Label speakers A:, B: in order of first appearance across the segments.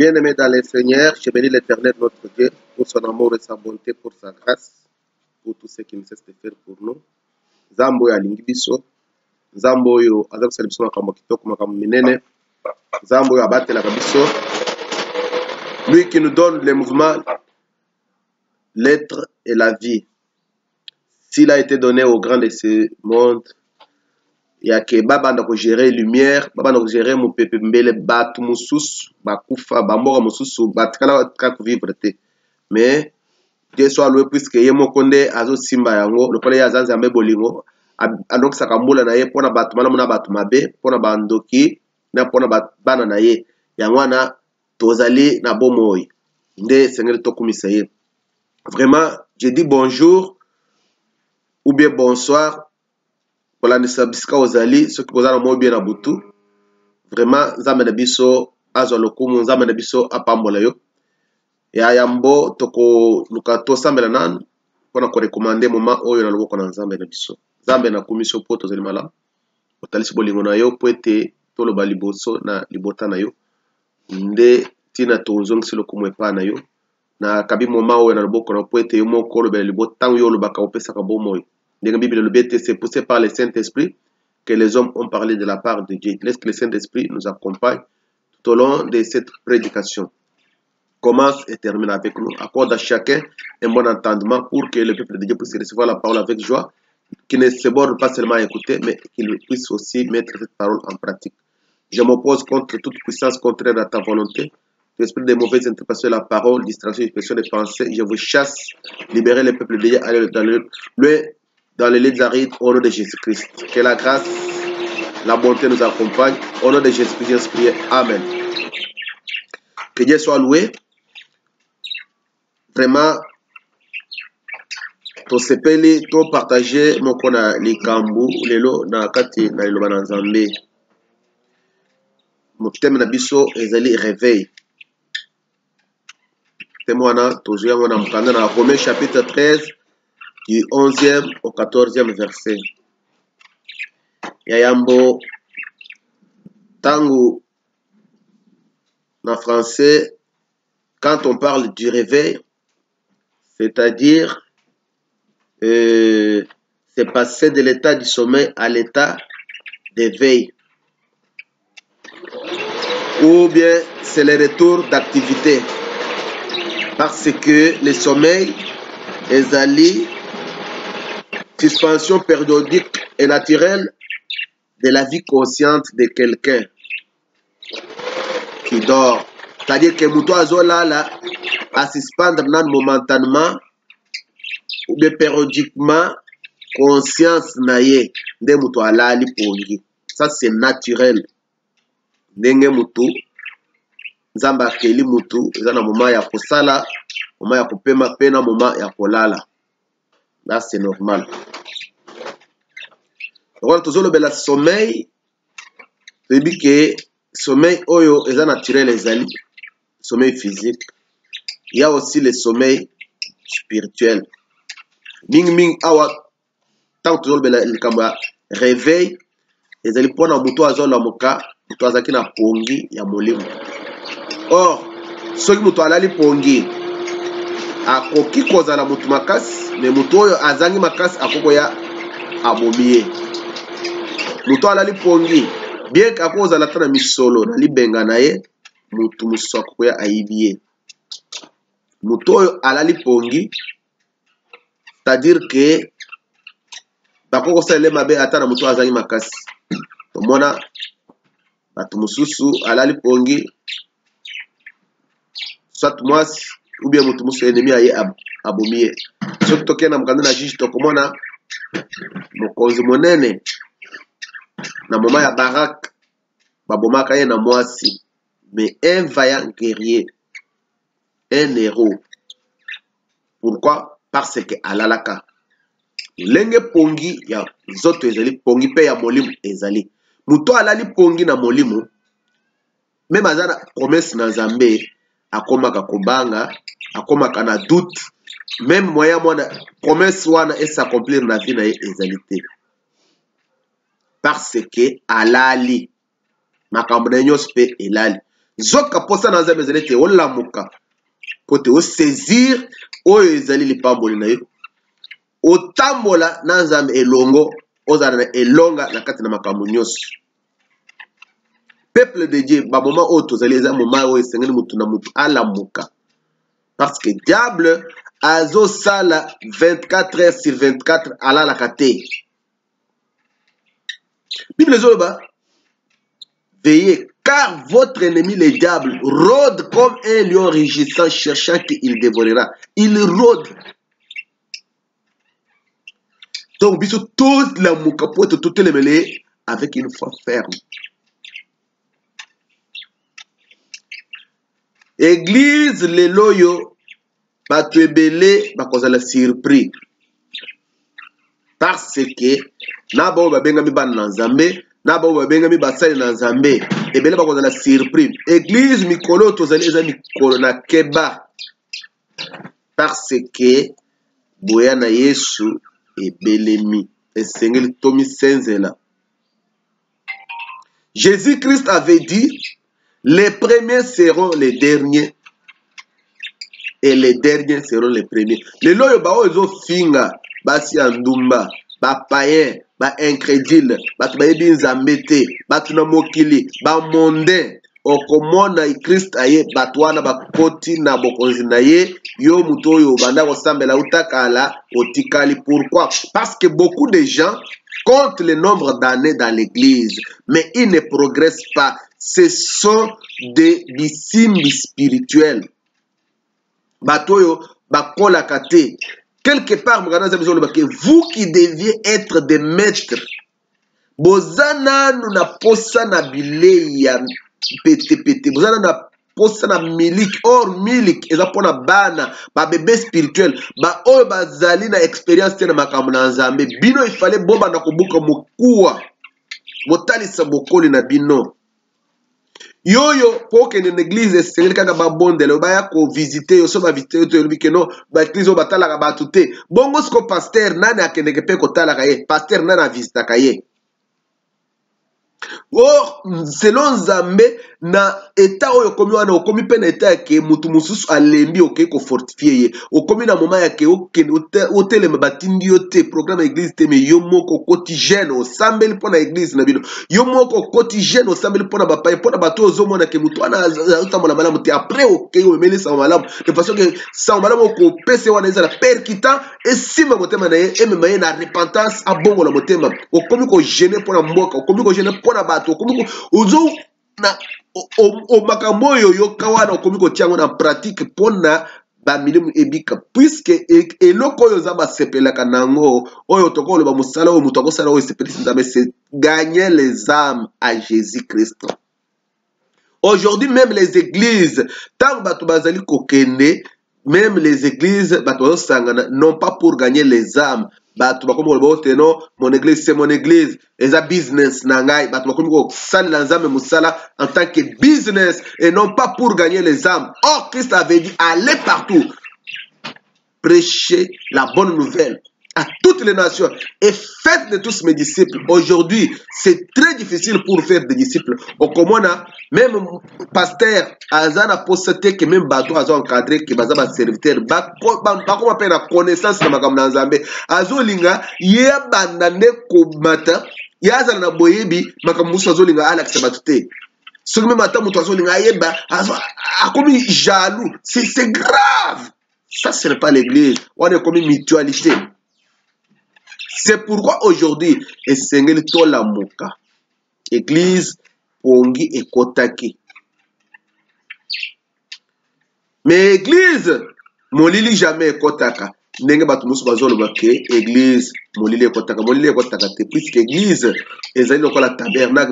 A: Bien-aimés dans les Seigneurs, je bénis l'Éternel notre Dieu pour son amour et sa bonté, pour sa grâce, pour tout ce qu'il ne cesse de faire pour nous. Nzambo ya alingi biso, Nzambo oyo aza kosala biso makambo kitoko, makambo minene. Nzambo oyo abatelaka biso, lui qui nous donne le mouvement, l'être et la vie. S'il a été donné au grand de ce monde, il y a que babanda ko gérer lumière, babanda ko gérer mon pepe mbele batu mususu, bakufa, bamboka mususu, batikala ko vivre te. Mais Dieu soit loué puisque yemo konde azo simba yango, le pole ya zanza mbe bolingo, donc sakambula na ye pona batu mana muna batu mabe, pona bandoki, na pona bana na ye. Yango na tozali na bomoy. Nde Seigneur tokumisa ye. Vraiment, je dis bonjour ou bien bonsoir. Pour bisika ozali ceux qui kozala mo bien na butu vraiment nzambe na biso azwa lokumu nzambe na biso apambola yo ya yambo toko luka to sambela nan pona ko recommander moment oyo na loboko na nzambe na biso nzambe na komisio po tozali malamu otalisi bolingo na yo po ete toloba liboso na libota na yo nde tina tozongisi lokumu epa na yo na kabi moment oyo na loboko na po ete yo moko olobela libota ntango yo olobaka opesaka bomoyo. La Bible c'est poussé par le Saint-Esprit que les hommes ont parlé de la part de Dieu. Laisse que le Saint-Esprit nous accompagne tout au long de cette prédication. Commence et termine avec nous. Accorde à chacun un bon entendement pour que le peuple de Dieu puisse recevoir la parole avec joie, qu'il ne se borde pas seulement à écouter, mais qu'il puisse aussi mettre cette parole en pratique. Je m'oppose contre toute puissance contraire à ta volonté. L'esprit de mauvaise interprétation de la parole, distraction, expression des pensées, je vous chasse, libérez le peuple de Dieu, allez dans les lieux arides, au nom de Jésus-Christ. Que la grâce, la bonté nous accompagne. Au nom de Jésus-Christ, priez. Amen. Que Dieu soit loué. Vraiment, to sepeli, to partager, moko na likambu, lelo na kati na liloba na Nzambe. Motema na biso ezali réveil. Témoana, tozuya mona mukanda na Romains chapitre 13. Du 11e au 14e verset. Yayambo Tango en français, quand on parle du réveil, c'est-à-dire c'est passer de l'état du sommeil à l'état d'éveil. Ou bien c'est le retour d'activité. Parce que le sommeil est allé suspension périodique et naturelle de la vie consciente de quelqu'un qui dort. C'est-à-dire que Mouto Azolala a suspendre momentanément ou bien périodiquement conscience naye de Mouto Alali Pongi. Ça c'est naturel. Ndenge Mouto Nzamba Keli Mouto ezana moment ya kosala, moment ya kopema pena, moment ya kolala. Là c'est normal. Donc, toujours le sommeil, c'est que sommeil oyo est naturel les ali, sommeil physique. Il y a aussi le sommeil spirituel. Ming ming awa, tant toujours le kamba réveil, les ali pona muto azola moka, muto azaki na pongi ya molimo. Or, ceux qui muto alali pongi, akoki kozala mutu makasi, mais muto oyo azangi makasi akoko ya abomiye. Muto alali pongi, bien qu'akoza la tana misolo na libenga na ye, mutu musoko ya aibie. Muto alali pongi, c'est-à-dire que bakoko sele mabe atana muto azangi makasi. Tomona batu mususu alali pongi, soit mwasi ou bien mutu musu ennemi aye abomie. Soki tokena mukanda na juge tokomona mokonzi monene na moment ya barak babomaka ye na mwasi, mais un vaillant guerrier, un héros. Pourquoi? Parce que alalaka lenge pongi ya zoto ezali pongi pe ya molimo ezali muto alali pongi na molimo, même azana promesse na Nzambe akomaka kobanga, akomaka na doute, même moyen mwana promesse wana s'accomplir na vie na ye ezali te. Parce que alali makambo na nyos pe elali. zoka posa na nzambe ezali te olamuka po te osaisir oyo ezali lipamboli na yo otambola na nzambe elongo ozala na elonga na kati na makambo nyonso. Peuple de Dieu ba moment oyo tozali eza moment oyo esengeli mutu na mutu alamuka parce que diable azosala 24 heures sur 24 alalaka te. Bible ezoloba veillez car votre ennemi le diable rôde comme un lion rugissant cherchant qu'il dévorera. Il rôde. Donc biso toute la mukapote tout le mêlé avec une foi ferme. Église le loyo bato ebele bakozala surpris parce que na bao babengami bana na nzambe na bao babengami basali na nzambe ebele bakozala surpris. Église mikolo tozali eza mikolo na keba parce que boya na Yesu ebelemi esengeli tomisenzela. Jésus-Christ avait dit les premiers seront les derniers et les derniers seront les premiers. Les loyo bao ezo finga basi andumba ba païen ba incrédule batu bayebi nzambe te batu na mokili ba mondain okomona Christ aye batu wana bakoti na bokonzi na ye yo mutu oyo banda kosambela utakala otikali. Pourquoi? Parce que beaucoup de gens comptent le nombre d'années dans l'église mais ils ne progressent pas. Ce sont des disciples spirituels. Batoyo bakola kate. Quelque part, vous qui deviez être des maîtres, bozana na posa na bilei ya pete, bozana na posa na milik, or milik, eza pona bana, ba bébé spirituel, ba oyo bazali na expérience te na makambo na nzambe, bino il fallait bomba na kobuka mokuwa, botalisa bokoli na bino. Yoyo pour que l'église esengeli kaka babondele baya ko visiter yo so ba visiter to yebi ke no ba église o batala ba tuté bongo sko pasteur nani akendeke pe ko tala ka ye pasteur nani a visita ka ye. Or selon Nzambe na état oyo komi wana okomi pe na état ke mutu mususu alembi oke ko fortifier ye okomi na moment ya ke otelema batindi yo te programme église te me yo moko koti jeune osambeli pona église na bino yo moko koti jeune osambeli pona bapaye pona bato ozomona ke mutu wana azatambola malamu te après oke omemeli sa malamu de façon que sa malamu ko pese wana ezala percutant esima motema na ye emema ye na repentance abongola motema okomi ko gêner pona mboka okomi ko gêner pona bato okomi ko ozo na o makambo oyo yoka wana okomi kotiango na pratique pona bamilimu ebika puisque eloko oyo nzambe asepelaka nango oyo tokoloba mosala oyo moto akosala oyo esepelisi nzambe c'est gagner les âmes à Jésus-Christ. Aujourd'hui même les églises tant bato bazali kokende même les églises bato bazosangana non pas pour gagner les âmes bato bakomi koloba te non mon église c'est mon église eza business na ngai bato bakomi kosalela nzambe mosala en tant que business et non pas pour gagner les âmes. Or Christ avait dit allez partout prêcher la bonne nouvelle à toutes les nations et faites de tous mes disciples. Aujourd'hui c'est très difficile pour faire des disciples okomona même pasteur azana posté que même bato azo encadré que baza ba serviteur bakoma pe na connaissance na makambo na nzambe azolinga ye bandane ko mata yazala na boyebi makambo muso azolinga alakisa bato te soki même ata muto azolinga yeba akomi jaloux. C'est grave. Ça ce n'est pas l'église, on est comme une mutualité. C'est pourquoi aujourd'hui esengeli tola moka église pongi ekotaki mais église molili jamais ekotaka ndenge bato musu bazoloba ke église molili ekotaka te puisque église ezali lokola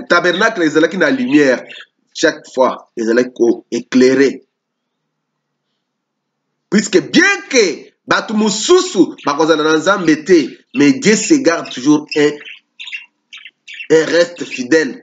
A: tabernacle ezalaki na lumière chaque fois ezalaki ko éclairer puisque bien que bato mususu bakozala na nzambe te mais Dieu se garde toujours un reste fidèle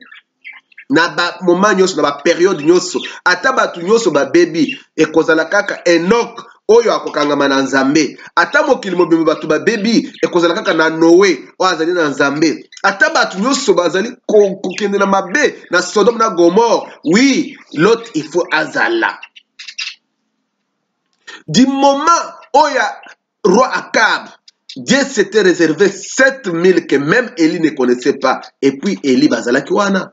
A: na ba moment nyonso na ba période nyonso ata bato nyonso ba baby ekozala kaka Enoch oyo akokangama na nzambe ata mokili mobimba bato babebi ekozala kaka na Noe oyo azali na nzambe ata bato nyonso bazali kokende na mabe na Sodome na Gomorre oui Lot il faut azala du moment oyo roi Akab Dieu s'était réservé 7000 que même Élie ne connaissait pas et puis Élie bazalaki wana.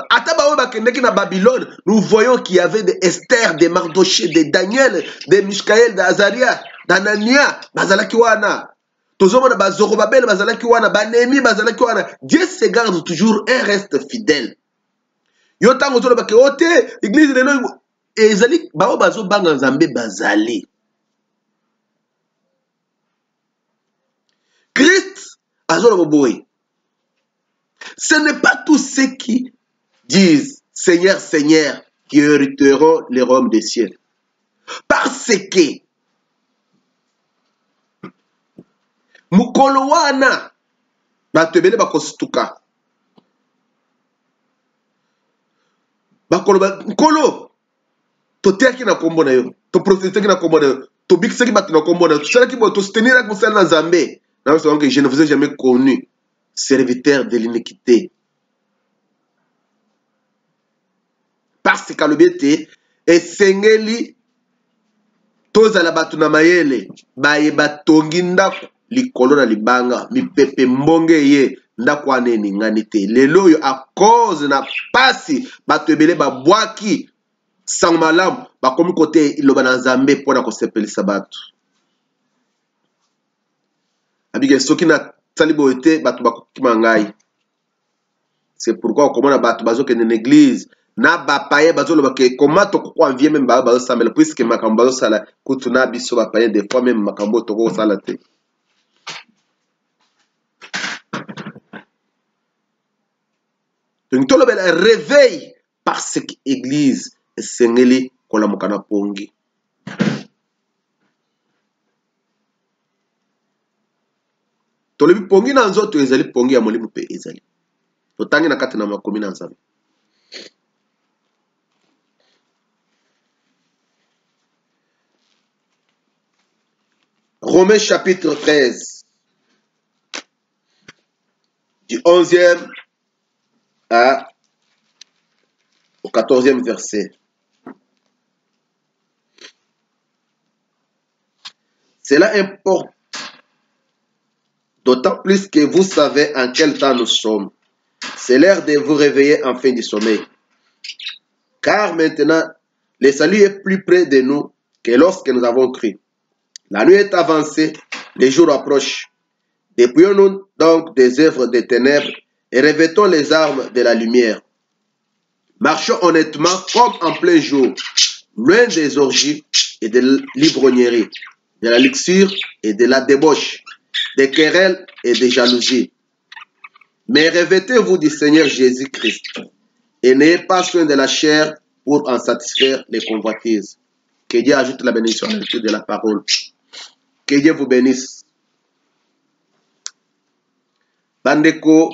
A: Ataba bakendeki na Babylone, nous voyons qu'il y avait des Esther, des Mardoché, des Daniel, des Michaël, des Azaria, d'Anania, bazalaki wana. Tozomona bazorobabel bazalaki wana, banemi bazalaki wana. Dieu se garde toujours et reste fidèle. Yo tango zolo bake ote, église lelo ezali bao bazo banga nzambe bazali. Christ azolo boboy. Ce n'est pas tous ceux qui disent Seigneur, Seigneur, qui hériteront les royaumes des cieux. Parce que mukolo wana batebele bakostuka. Bakolo nkolo toteaki na kombo na yo, to prophétisaki na kombo na yo, to bikisaki bato na kombo na yo, to salaki bo to soutenir ak musala na Nzambe. Na so que je ne vous ai jamais connu serviteur de l'iniquité. Parce que l'obété est sengeli tozala batu na mayele baye batongi ndako likolo na libanga mipepe mbonge ye ndako aneni ngani te lelo yo a cause na pasi batu ebele babwaki sang malamu bakomi kote iloba na Nzambe mpona kosepelisa batu abige soki na salibo ete batu bakokima ngai. C'est pourquoi okomona batu bazokende na église na bapaye bazoloba ke koma tokoko envie même bazosambela puisque makambo bazosala kutu na biso bapaye des fois même makambo tokosala te. Donc tolobela réveil parce que église esengeli kolamuka na pongi. Tolobi pongi na nzoto ezali pongi ya molimo pe ezali. Totangi na kati na makomi na Nzambe. Romains chapitre 13, du 11e au 14e verset. Cela importe d'autant plus que vous savez en quel temps nous sommes. C'est l'heure de vous réveiller en fin du sommeil. Car maintenant, le salut est plus près de nous que lorsque nous avons cru. La nuit est avancée, les jours approchent. Dépouillons-nous donc des œuvres des ténèbres et revêtons les armes de la lumière. Marchons honnêtement comme en plein jour, loin des orgies et de l'ivrognerie, de la luxure et de la débauche, des querelles et des jalousies. Mais revêtez-vous du Seigneur Jésus-Christ et n'ayez pas soin de la chair pour en satisfaire les convoitises. Que Dieu ajoute la bénédiction à la lecture de la parole. Que Dieu vous bénisse. Bandeko,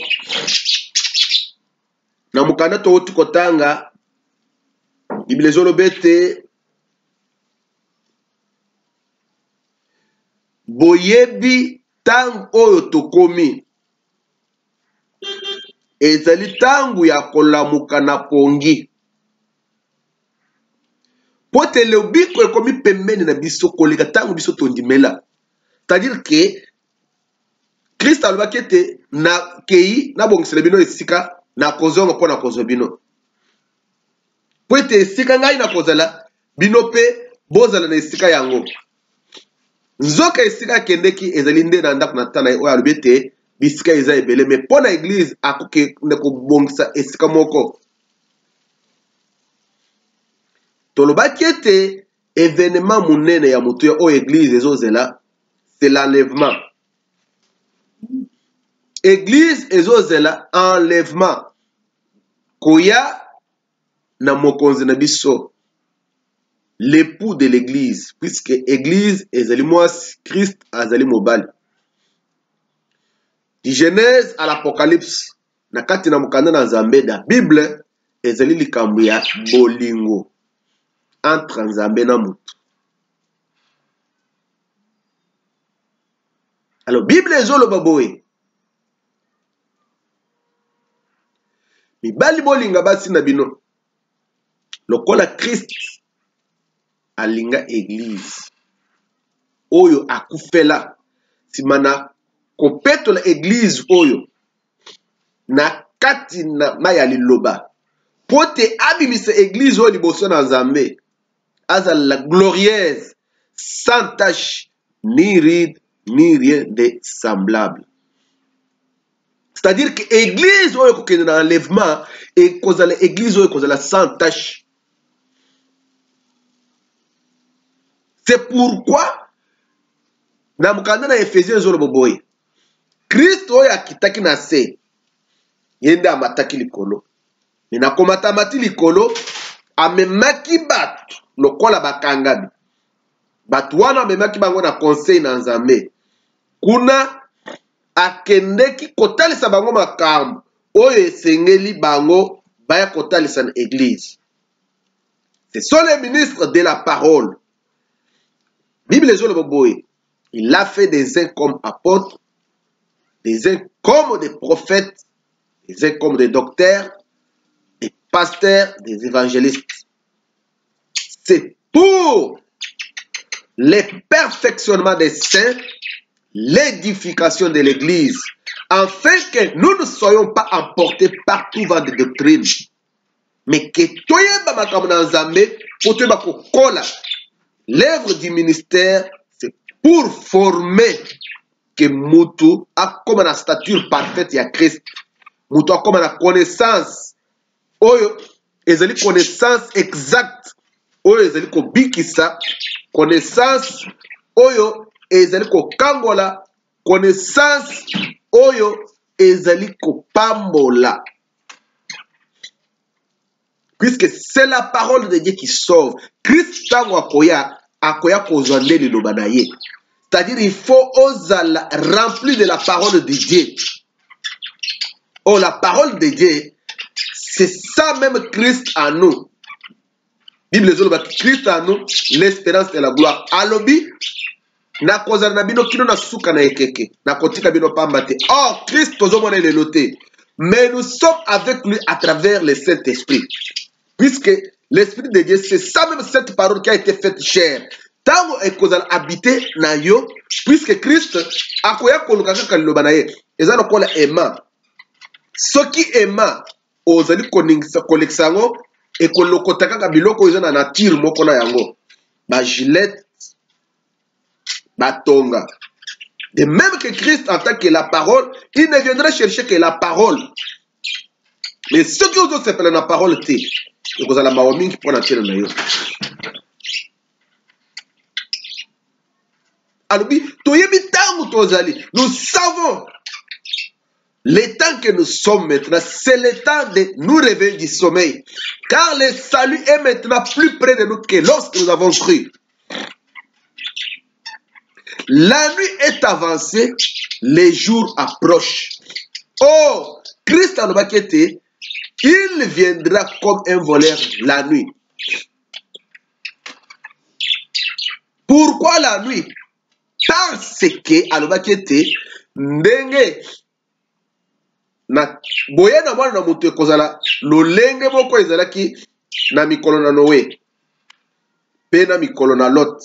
A: na mukanda to kotanga Bible zolobete boyebi tang oyo tokomi ezali tangu ya kolamuka na pongi pote lobiko ekomi pembeni na biso koleka tangu biso tondimela. C'est-à-dire que Christ alobaki ete na kei na bongisela bino esika na kozonga mpo na kozwa bino po ete esika ngai na kozala bino mpe bozala na esika yango. Nzoka esika akendeki ezali nde na ndako na tata na ye oyo alobi ete bisika eza ebele me mpo na eglize akoki kobongisa esika moko. Tolobaki ete événement monene ya moto ya oyo eglize ezozela c'est l'enlèvement. Église ezozela enlèvement koya na mokonzi na biso l'époux de l'église puisque église ezali mwasi Christ azali mobali. Du Genèse à l'Apocalypse na kati na mokanda na Nzambe da Bible ezali likambo ya bolingo entre Nzambe na mutu. Alors Bible ezoloba boye mibali bolinga basi na bino lokola Christ alinga église oyo akufela simana kopetola église oyo na kati na maya liloba pote abimisa église oyo liboso na Nzambe azala glorieuse sans tache ni ride ni rien de semblable. C'est-à-dire que l'église oyo kokende na enlèvement et kozala église oyo kozala sans tache. C'est pourquoi na mukanda na Ephésiens zolo boboye Christ oyo akitaki na se yende amataki likolo mais na komata mati likolo amemaki bato lokola bakangami bato wana amemaki bango na conseil na Nzambe kuna akendeki kotalisa bango makambo oyo esengeli bango baya kotalisa na église. Ce sont les ministres de la parole. Bible ezolo boboye il a fait des uns comme apôtres, des uns comme des prophètes, des uns comme des docteurs, des pasteurs, des évangélistes. C'est pour le perfectionnement des saints, l'édification de l'église, afin que nous ne soyons pas emportés par tout vent de doctrine, mais que toyeba makambo na Nzambe po toyeba kokola. L'œuvre du ministère, c'est pour former que mutu akoma na stature parfaite ya Christ, mutu akoma na connaissance oyo ezali connaissance exacte oyo ezali kobikisa, connaissance oyo ezali kokangola, connaissance oyo ezali kopambola. Puisque c'est la parole de Dieu qui sauve. Christ tango akoya kozwa nde liloba na ye. C'est-à-dire il faut ozala rempli de la parole de Dieu. Oh, la parole de Dieu, c'est ça même Christ en nous. Bible ezoloba Christ en nous, l'espérance de la gloire. Alobi na kozala na bino kino na suka na ekeke, na kotika bino pamba te. Oh, Christ tozomona lelo te. Mais nous sommes avec lui à travers le Saint-Esprit. Puisque l'Esprit de Dieu, c'est ça même cette parole qui a été faite chair. Tango ekozala habité na yo, puisque Christ akoya koluka kaka liloba na ye. Eza lokola ema. Soki ema ozali kolekisa yango ekolokota kaka biloko eza na nature moko na yango. Ba gilette, ba tonga. De même que Christ en tant que la parole, il ne viendra chercher que la parole. Mais ceux qui osent s'appeler la parole, c'est que vous allez m'avoir mis pour la tienne. Alors, nous savons le temps que nous sommes maintenant, c'est le temps de nous réveiller du sommeil. Car le salut est maintenant plus près de nous que lorsque nous avons cru. La nuit est avancée, les jours approchent. Oh, Christ en baquette, il viendra comme un voleur la nuit. Pourquoi la nuit? Parce que alobakete ndenge na boye na mwana na moto ekozala lolenge moko ezalaki na mikolo na Noé pe na mikolo na Lot.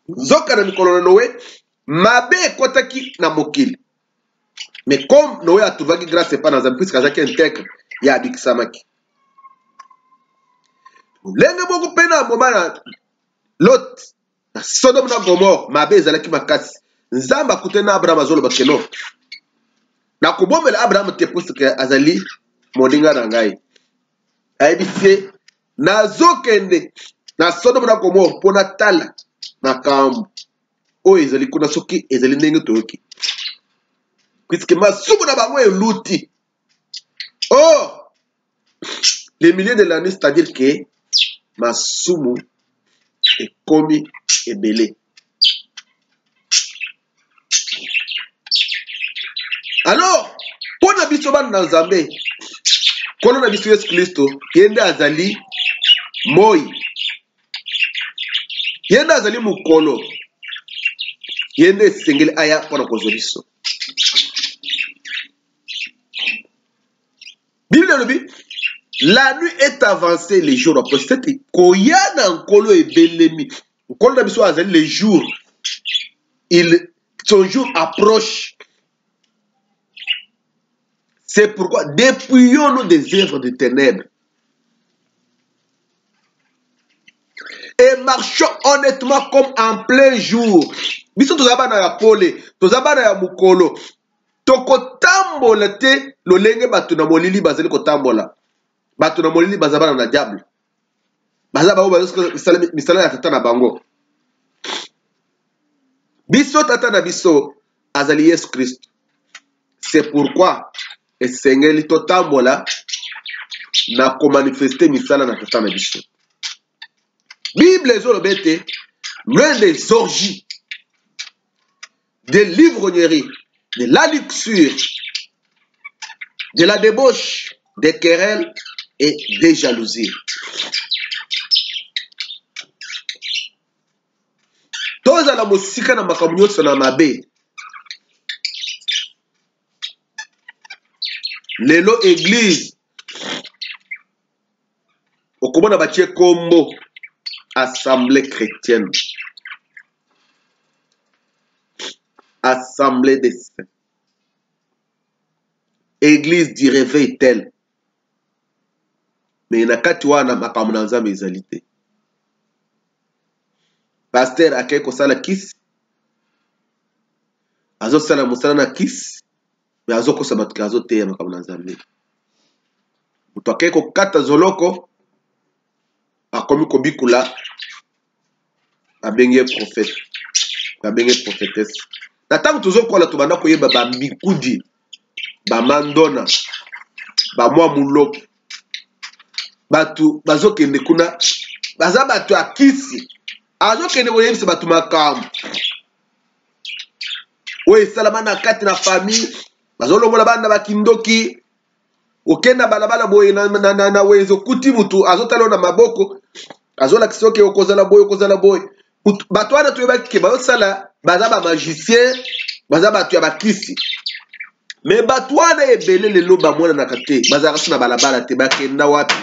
A: Nzoka na mikolo na Noé mabe ekotaki na mokili. Mais comme Noé a trouvé grâce pas dans un puisque azaki intègre ya abikisamaki. Lenge moko pe na moma na Lot na Sodome na Gomorre mabe ezalaki makasi. Nzamba kutena Abraham azolo bakeno. Na kobomela Abraham te puisque azali moninga na ngai. Aibise nazokende na Sodome na Gomorre pona tala na kambu. O ezali kuna soki ezali ndenge toyoki. Puisque masumu na bango eluti. Oh, les milliers de l'année, c'est-à-dire que masumu est commis et belé. Alors, pour na biso ban na Nzambe, kono na biso Yesu Kristo, yende azali moi. Yende azali mukolo. Yende sengeli aya pona kozoliso. Bible le dit, la nuit est avancée, les jours approchent. C'est koyana nkolo et belemi. Nkolo na biso azali les jours. Son jour approche. C'est pourquoi dépouillons-nous des œuvres de ténèbres et marchons honnêtement comme en plein jour. Biso tozabana ya pole, tozabana ya mukolo. Tokotambola te lolenge bato na molili bazali kotambola. Bato na molili bazabana na diable. Bazaba bazo misala ya tata na bango. Biso tata na biso azali Yesu Christ. C'est pourquoi esengeli totambola na komanifester misala na tata na biso. Bible ezolobete loin des orgies, des livrogneries, de la luxure, de la débauche, des querelles et des jalousies. Tozala mosika na makambo nyonso na mabe. Lelo église okomona batie kombo assemblée chrétienne, assemblée des saints, église du réveil tel. Mais nakati wana makambo na nzambe ezali te. Pasteur akei kosala kisi, azosala mosala na kisi, mais azokosa bato ke azoteya makambo na nzambe. Moto akei kokata zoloko, akomi kobikula, abenge prophète, abenge prophétesse. Na tango tozokola tobanda koyeba bambikudi, bamandona, bamwa mulopo, batu bazokende kuna, baza batu akisi, azokende koyebisa batu makambo. Oyo esalama na kati na famille, bazolomola bana bakindoki, okenda balabala boye na wezo kuti mutu azotala na maboko, azolakisa oke okozala boye okozala boye. Bato wana toyebaki ke bazosala baza ba magicien, baza batu ya bakisi. Mais bato wana ebele lelo bamona na kate, bazalaka na balabala te bakenda wapi?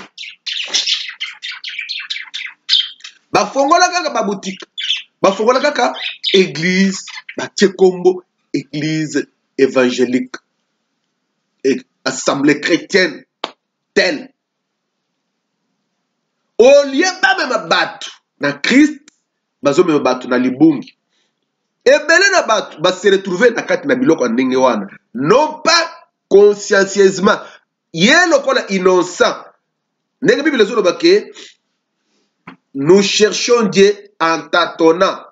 A: Bafongola kaka baboutique, bafongola kaka église, batie kombo église évangélique, assemblée chrétienne telle. Au lieu ba même bato na Christ, bazo même bato na libungi. Ebele na bato ba se retrouver na kati na biloko ndenge wana. Non pas consciencieusement, yelo kola innocent. Ndenge Bible ezoloba ke nous cherchons Dieu en tâtonnant.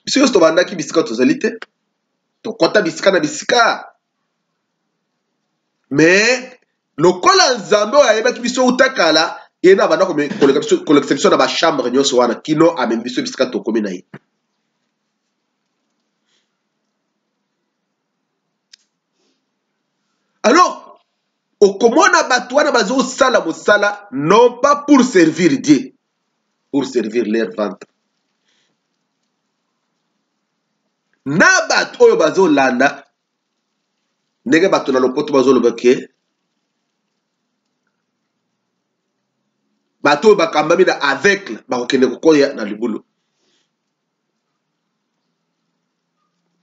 A: Biso yosto bandaki bisika tozali te. Tokota bisika na bisika. Mais lokola nzambe oyo ayebaki biso utakala, yena banda kolekisa biso na bachambre nyonso wana kino amemi biso bisika tokomi na ye. Alors, okomona bato wana bazosala mosala non pas pour servir Dieu, pour servir leur ventre. Na bato oyo bazolanda ndenge bato na lopoto bazoloba ke bato oyo bakambami na aveugle bakokende kokoya na libulu.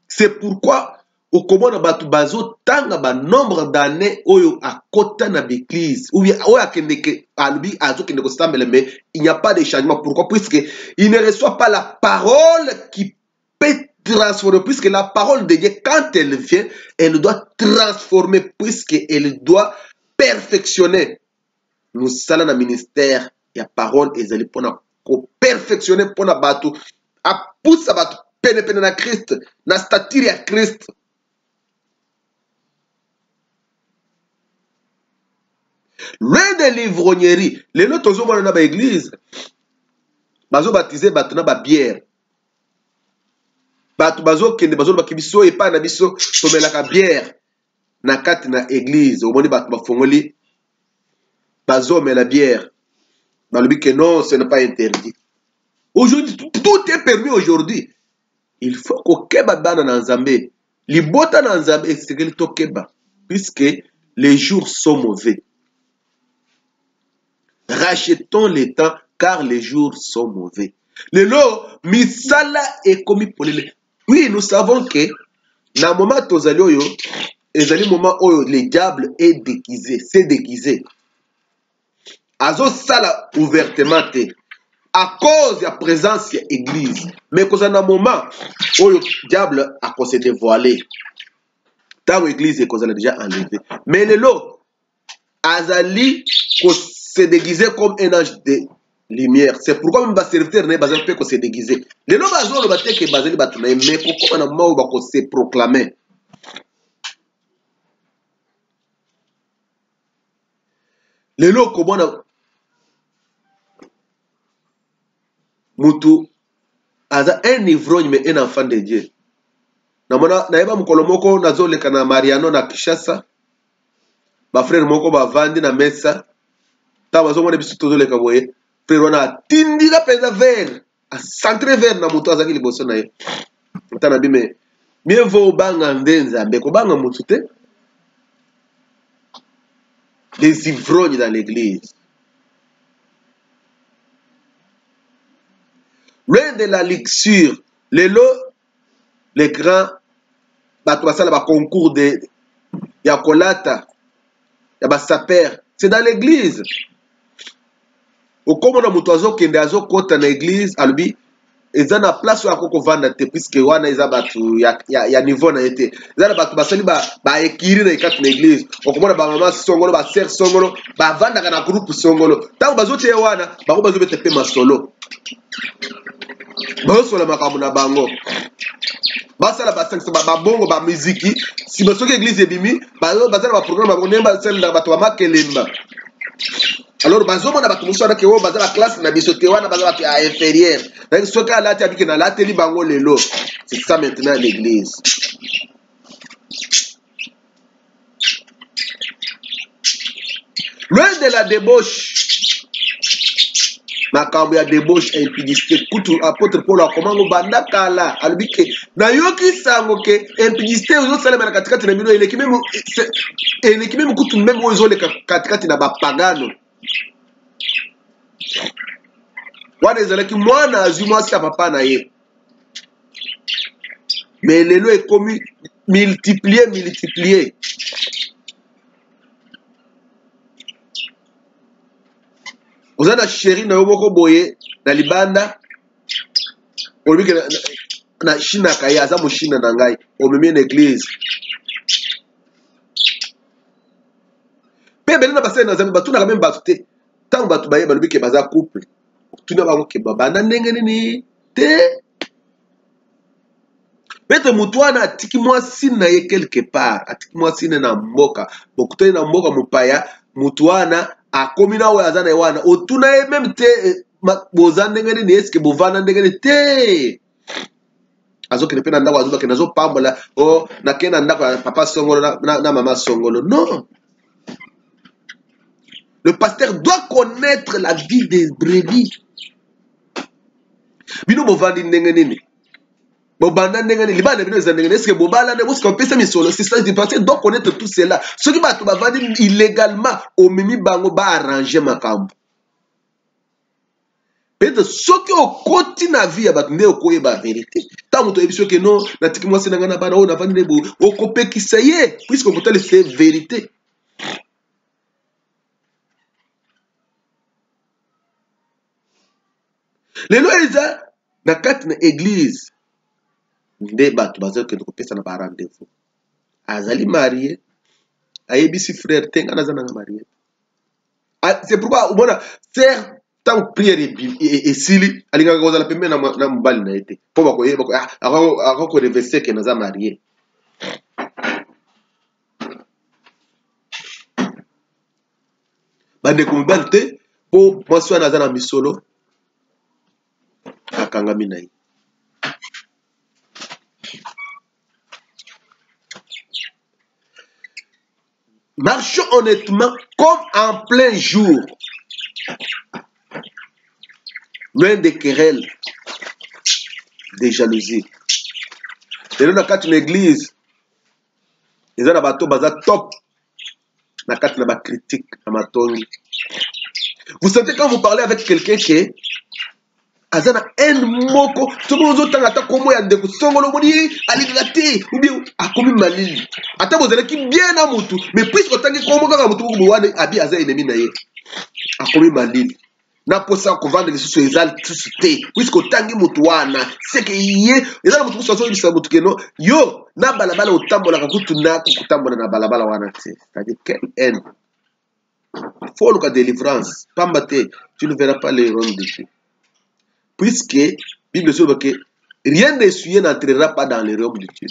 A: C'est pourquoi okomona bato bazotanga ba nombre d'années oyo akota na l'église ou bien oyo akendeke alubi azokende kosambela, mais il n'y a pas de changement. Pourquoi? Puisque il ne reçoit pas la parole qui peut transformer, puisque la parole de Dieu, quand elle vient, elle doit transformer, puisqu'elle doit perfectionner. Nous sommes dans le ministère, il y a parole et elle pour perfectionner pour la bateau, à pousser la bateau, pene na Christ, na statire à Christ. Loin de l'ivrognerie, les notes aux hommes dans l'église, bazo baptisé bateau na ba bière. Bato bazo kende bazo bakibiso et pas na biso somelaka bière na kati na église. Omoni bato bafongoli bazo mais la bière. Balobi que non, ce n'est pas interdit. Aujourd'hui tout est permis aujourd'hui. il faut kokeba bana na nzambe libota na nzambe esekeli tokeba puisque les jours sont mauvais. Rachetons le temps car les jours sont mauvais. Lelo misala ekomi polele. Oui, nous savons que na moment tozali oyo ezali moment oyo le diable est déguisé, c'est déguisé. Azo sala ouvertement te à cause de la présence de l'église. Mais quand on a un moment où le diable a se dévoilé, tant l'église est déjà enlevée. Mais le lot, Azali se déguisé comme un ange de lumière. C'est pourquoi même les serviteurs ne peuvent pas se déguiser. Le lot, Bazon, le bâtiment que Bazali Batouna, mais pourquoi on a un moment où on se proclamer. Le lot, comment on a Moutou, Aza un ivrogne, mais un enfant de Dieu. Naeba mukolo moko nazoleka na Mariano na Kishasa. Ba frère moko bavandi na mesa. Ta bazomona biso tozoleka boye. Frère wana atindika penza verre. A centre verre na moto azaki liboso na ye. Tana bime. Mieux vaut banga ndenza mbe ko banga mutu te. Des ivrognes dans l'église. Loin de la luxure, les grands batouasala ba concours de Yakolata, Yabasaper, c'est dans l'église. Au comme on a moutazo kende azo kota na église, alubi, eza na place ya koko vanda te puisque wana eza batu ya niveau na été. Eza na batu basali ba ekiri na ikatu na église. Okomona ba mama songolo, ba sœur songolo, ba vanda na groupe songolo. Tango bazote wana, bako bazobete pe masolo. Bazosola makambo na bango. Basala basangisa babongo ba muziki si basoki église ebimi bazala ba programme ba konemba sala bato ba makelemba. Alors bazomona bato musana ke o bazala classe na biso te wana bazala bato inférieur. Donc soki alati abiki na lateli bango lelo. C'est ça maintenant l'église. Loin de la débauche. Makambo ya débauche et impudicité kutu apôtre Paul akomango banda kala alubike na yoki sango ke impudicité ozo sala na katikati na bino eleki même kutu même ozo le katikati na bapagano wana ezalaki mwana azwi mwasi ya papa na ye mais lelo ekomi multiplié. Vous avez chéri na yoboko boye na libanda olibike na China kaya aza mo China na ngai omemi na église pe bele na basene na zambi batuna ka même batu te tango batu baye balobike baza couple tuna bango ke babanda ndenge nini te Pete mutu wana atiki mwasi na ye quelque part atiki mwasi na mboka bokutani na mboka mopaya mutu wana akomi na oyo aza na ye wana otuna ye meme te boza ndenge nini eske bovanda ndenge nini te azokende mpe na ndako azobakende azopambola o nakende na ndako ya papa songolo na mama songolo non. Le pasteur doit connaître la vie des brebis. Bino bovandi ndenge nini bobanda ndenge nini libanda bino eza ndenge nini eske bobala ndenge oske opesa misolo c'est ça le pasteur doit connaître tout cela soki bato bavandi illégalement omemi bango baarrange makambo peut-être soki okoti na vie ya bato nde okoyeba vérité ntango moto oyebi soki no natiki mwasi na ngai na bana oyo navandi nde boye okopekisa ye puisque okotali c'est vérité. Lelo eza na kati na église nde bato bazokende kopesa na ba rendez-vous azali marié ayebisi frère te nga naza nanga marié. C'est pourquoi omona frère ntango prière esili alingaka kozala pembe na mobali na ye te mpo bakoyeba akokorevese ke naza marié. Bandeko mibali te mpo mwasi wana aza na misolo akangami na ye. Marchons honnêtement comme en plein jour, loin des querelles, des jalousies. lelo na kati na église eza na bato baza top na kati na bacritique na matongi. Vous sentez quand vous parlez avec quelqu'un que azana en moko soki ozotanga ata kombo ya ndeko songolo moni alingaka te ou bien akomi malili ata bozalaki bien na mutu mais puisque otangi kombo kaka mutu moko wana abi aza ennemi na ye akomi malili na posa kovanda lisusu eza lisusu te puisque otangi mutu wana seke ye eza na mutu mosusu azoyebisa mutu keno yo na balabala otambolaka kutu nako kotambola na balabala wana te. C'est-à-dire quelle haine. Faut luka délivrance pamba te tu ne verras pas les ronds de Dieu. Puisque Bible dit que rien d'essuyé n'entrera pas dans les royaumes de Dieu.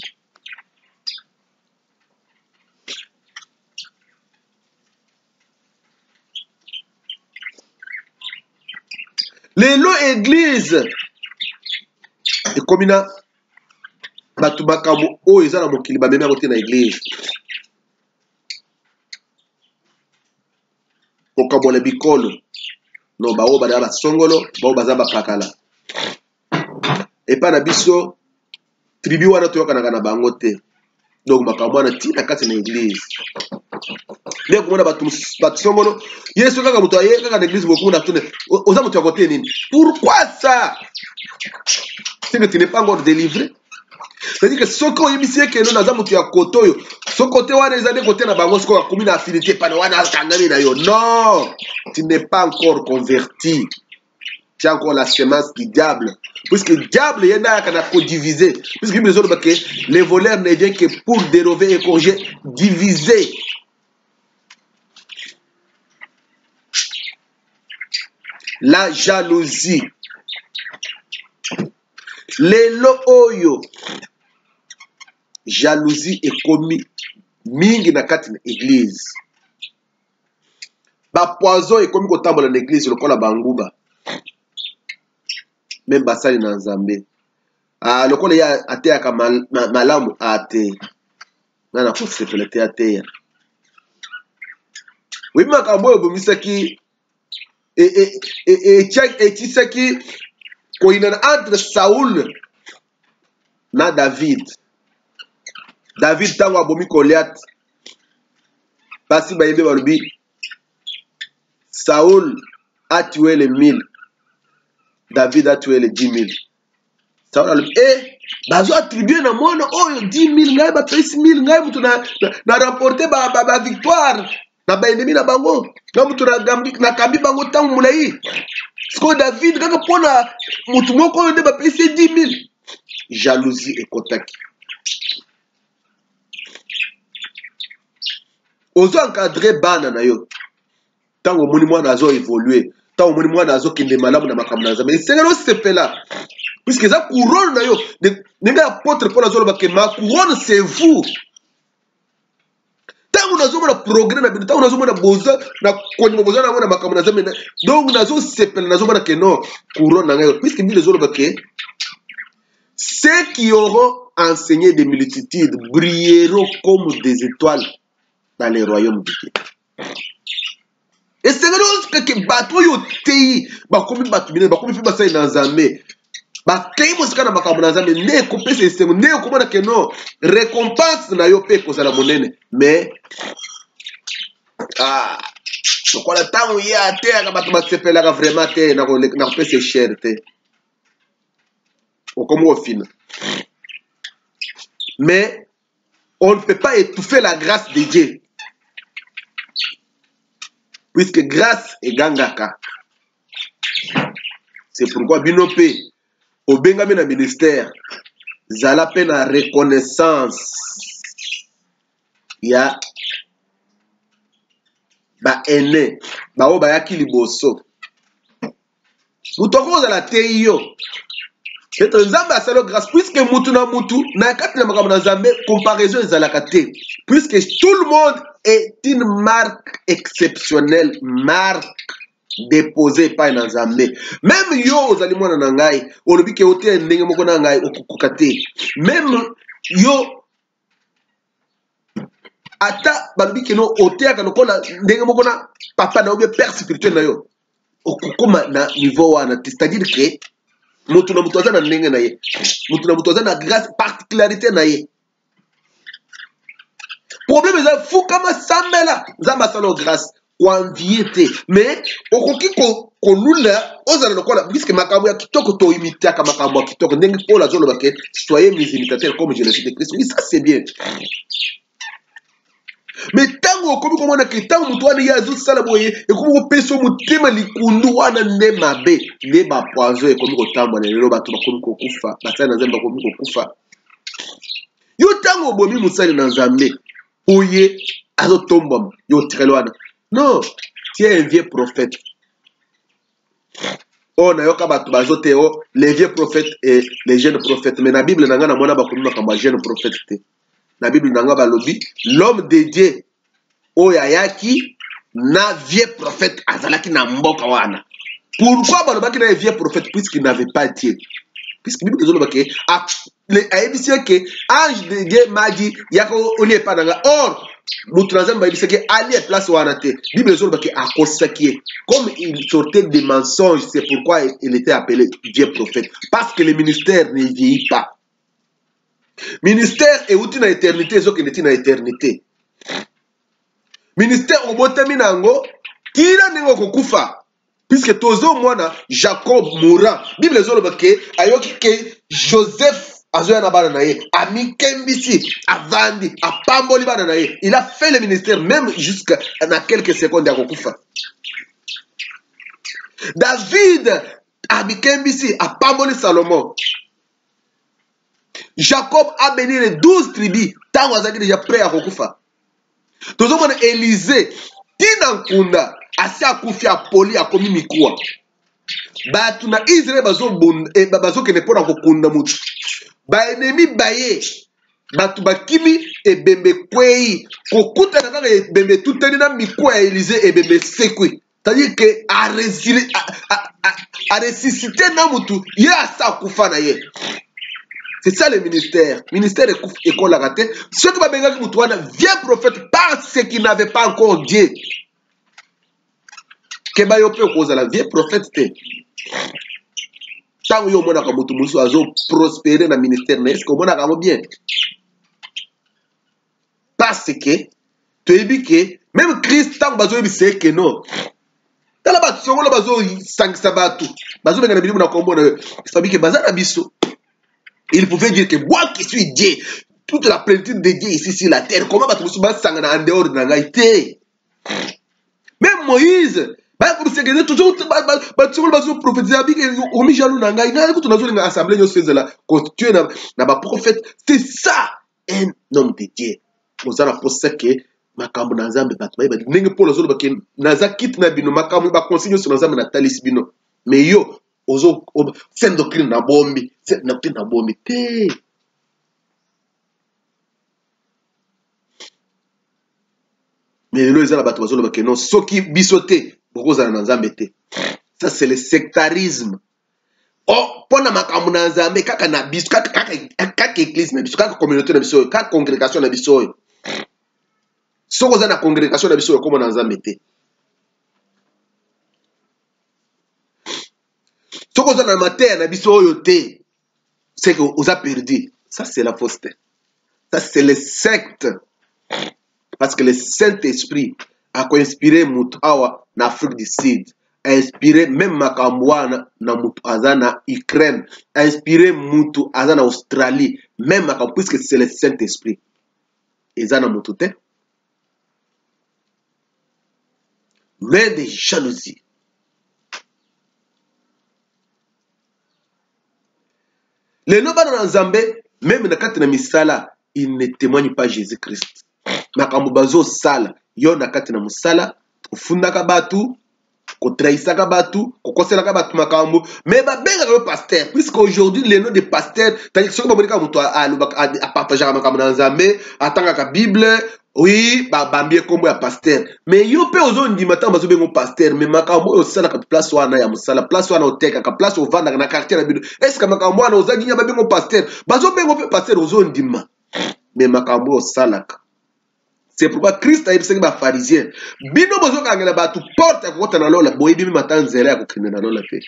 A: Lelo église et comme na batu makambo oyo eza na mokili bamemi yango te na église kokabola bikolo no baoyo bazala basongolo baoyo baza bapakala epa na biso tribu wana toyokanaka na bango te donc makambo wana ntina kati na église nde komona bato songolo yesu kaka moto aye kaka na église bokomona tune oza moto ya kote nini pourquoi ça c'est que tu n'es pas encore délivré. C'est-à-dire que soki oyebisi ye keno naza moto ya kote oyo so kote wana eza nde kote na bango sikoyo akomi na affinité pana wana akangami na yo non, tu n'es pas encore converti. Tu as encore la semence du diable. Puisque le diable il y a qu'à diviser. Puisque les voleurs ne viennent que pour dérober et corriger, diviser. La jalousie. Lelo oyo. Jalousie est commis mingi na kati na église. Ba poison est commis kotambola na église lokola banguba. Même basali na nzambe lokola ya ateyaka malamu ate nana kosepela te ateya oyebi makambo oyo bomisaki etisaki koyinana entre Saoul na David ntango abomi Goliath basi bayembe balobi Saoul a tué les 1000 David a tué les 10 000. Ça va le bazo attribué na mwana oyo 10 000 ngai ba pesi 1000 ngai mutu na rapporter ba victoire na ba ennemi na bango na mutu na kambi bango tangu mulai. Siko David kaka pona mutu moko oyo de ba pesi 10 000. Jalousie ekotaki. Ozo encadrer bana na yo. Tango moni mwana azo évoluer. Tant au moins nazo kende malamu na makambo na nzambe esengelo sepela puisque ça couronne na yo nenga apôtre Paul azolo ba ke ma couronne c'est vous tant nazo mona progrès na bino tant nazo mona boza na konyi boza na mona makambo na nzambe donc nazo sepela nazo mona ke non couronne na ngayo puisque Bible azolo ba ke ceux qui auront enseigné des multitudes brilleront comme des étoiles dans les royaumes de Dieu. Et c'est que bato yo tei bakomi bato bine bakomi fi basai na nzambe batei mosika na makambo na nzambe nde ekopesa esengo nde okomona ke non récompense na yo mpe ekozala monene mais lokola ntango ye ateyaka bato basepelaka vraiment te na kopesa cher te okomi ofina mais on ne peut pas étouffer la grâce de Dieu. Puisque grâce est gangaka. C'est pourquoi binope au bengame na ministère zala pe na reconnaissance ya ba ene ba o ba yaki liboso mutoko zala te yo c'est nzambe asalo grâce puisque mutu na kati na makambo na nzambe comparaison ezalaka te puisque tout le monde est une marque exceptionnelle, marque déposée par un nzambe. Même yo ozali mwana na ngai, olobi ke ote ndenge moko na ngai okukuka te. Même yo ata balobi ke no ote aka lokola ndenge moko na papa na obe père spirituel na yo. Okukoma na niveau wana, c'est-à-dire que mutu na mutu aza na ndenge na ye, mutu na mutu aza na grâce particularité na ye. Problème eza fukama sambela nzambe asala grâce koanvie te, mais okoki kolula ozala lokola puisque makambo ya kitoko toimitiaka makambo ya kitoko ndenge Paul azoloba ke soyez mes imitateurs comme je le suis de Christ. Oui, ça c'est bien. Mais tango okomi komona ke tango mutu wana ye azosala boye ekomi kopesa motema likundu wana nde mabe nde bapoison ekomi kotambola lelo bato bakomi kokufa basali na nzambe bakomi kokufa. Yo tango obomi mosali na nzambe oye azotombama yo otikali wana non, tu es un vieux prophète. Oh nayoka bato bazote o les vieux prophètes et les jeunes prophètes, mais na Bible nanga na mona bakomi makambo jeune prophète te. Na Bible nanga balobi l'homme de Dieu oyo ayaki na vieux prophète azalaki na mboka wana. Pourquoi balobaki na vieux prophète? Puisqu'il n'avait pas Dieu. Puisque Bible ezoloba ke ayebisi ke ange de Dieu m'a dit yako olie pa nanga. Or mutu na nzambe ayebisi ke ali place wana te. Bible ezoloba ke akosaki comme il sortait des mensonges, c'est pourquoi il était appelé vieux prophète, parce que le ministère ne vieillit pas. Ministère euti na éternité ezokende na éternité. Ministère obotami nango kila ndenge okokufa. Puisque tozo mwana Jacob mourant, Bible ezoloba ke ayoki ke Joseph azoya na bana na ye, amikembisi avandi apamboli bana na ye. Il a fait le ministère même jusqu'à na quelques secondes ya kokufa. David amikembisi apamboli Salomon. Jacob a béni les 12 tribus tango azaki déjà prêt à kokufa. Tozo mwana Élisée tina nkunda asi akufi apoli akomi mikuwa. Batu na Israël bazokende mpona kokunda mutu. Ba ennemi baye batu bakimi ebembe kwei kokutana kaka ebembe tutani na mikuwa ya Élisée ebembe sekwe. C'est-à-dire que a ressuscité na mutu ye asa akufa na ye. C'est ça le ministère. Ministère école la raté. Ceux qui m'ont mutu wana vieux prophète parce qu'il n'avait pas encore Dieu. Keba yo pe okoza la vieux prophète te. Tango yo mona ka mutu musu azo prospérer na ministère na est-ce que mona ka bien? Parce que tu ebi que même Christ tango bazo ebise que non. Tala ba tsongola bazo sangisa batu. Bazo benga na bilimu na kombo na sabi que bazana biso. Il pouvait dire que moi qui suis Dieu, toute la plénitude de Dieu ici sur la terre, comment batu musu ba sangana en dehors de ngai te. Même Moïse ba ko segeze toujours ba tsongola bazo prophétiser abi que omi jaloux na ngai na ko tunazo linga assemblée nyo sezela constitué na ba prophète. C'est ça un homme de Dieu. Ozana pour ça que makambo na nzambe bato ba ndenge Paul azolo ba ke naza kit na bino makambo ba consigne sur nzambe na talis bino. Mais yo ozo sen doctrine na bombi, sen doctrine na bombi te. Mais le ezala bato bazolo ba ke non soki bisote bokozala na nzambe te. Ça c'est le sectarisme. Oh, pona makambo na nzambe kaka na biso kaka église na biso kaka communauté na biso kaka congrégation na biso. Soko za na congrégation na biso comme na nzambe te. Soko za na matin na biso oyo te. C'est que vous a perdu. Ça c'est la fausseté. Ça c'est le secte. Parce que le Saint-Esprit a inspiré Moutawa en Afrique du Sud. A inspiré même Makambouana na Moutou Azana Ukraine. A inspiré Moutou Azana Australie. Même Makambouana, puisque c'est le Saint-Esprit. Et Zana Moutoute. Loin de jalousie. Les lobans dans Zambé, même dans Katina Misala, il ne témoigne pas Jésus-Christ. Makambo bazo sala, yo na Katina Musala, kufundaka batu, kotraisaka batu, kokoselaka batu makambo, mais ba benga le pasteur, puisqu'aujourd'hui les noms des pasteurs, c'est-à-dire que ceux qui m'ont dit à partager makambo dans Zambé, attendre la Bible. Oui, bambie kombo ya pasteur. Mais yo pe ozo ndima tamba zo bengo pasteur, mais makambo yo sala ka place wana ya musala, place wana oteka ka place ovanda na quartier na bido. Est-ce que makambo wana ozagi nya bengo pasteur? Bazo bengo pe pasteur ozo ndima. Mais makambo yo sala ka. C'est pourquoi Christ a yebisaki ba pharisien. Bino bozo kangela ba tu porte ya kota na lola, boyebi matanzela ya kokende na lola pe.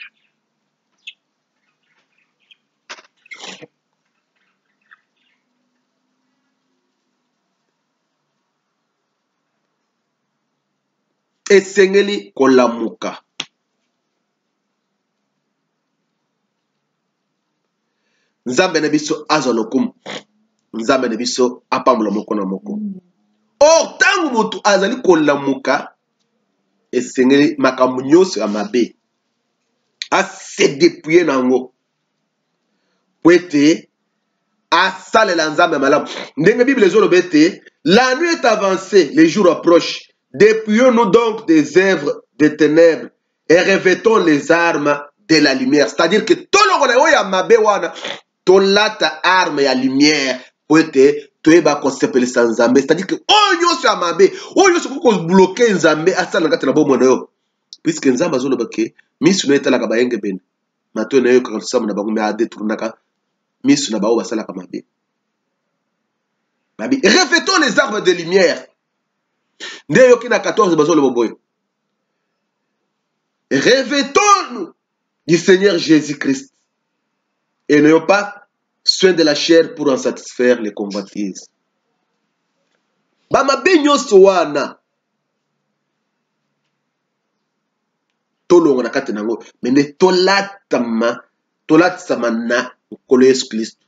A: esengeli kolamuka. Nzambe na biso azwa lokumu. Nzambe na biso apambola moko na moko. Or tangu motu azali kolamuka esengeli makambo nyonso ya mabe ase dépouiller nango po ete asalela nzambe malamu. Ndenge Bible ezoloba ete la nuit est avancée, les jours approchent. Dépouillons-nous donc des œuvres des ténèbres et revêtons les armes de la lumière. C'est-à-dire que tolongo na oya mabe wana tolata arme ya lumière po ete toyeba kosepelisa nzambe. C'est-à-dire que oyo nyonso ya mabe oyo nyonso kokobloke nzambe asala na kati na bomoi na yo, puisque nzambe azoloba ke misu na ye etalaka bayenge bene mato na yo kaka tosambo na bango me adetournaka misu na bao basalaka mabe. Revêtons les armes de lumière. Nde yoki na 14 bazoloba boye. Revêtons-nous du Seigneur Jésus-Christ et n'ayons pas soin de la chair pour en satisfaire les convoitises. Bamabe nyonso wana tolongo na kati nango mende tolatama na nkolo Yesu Kristo.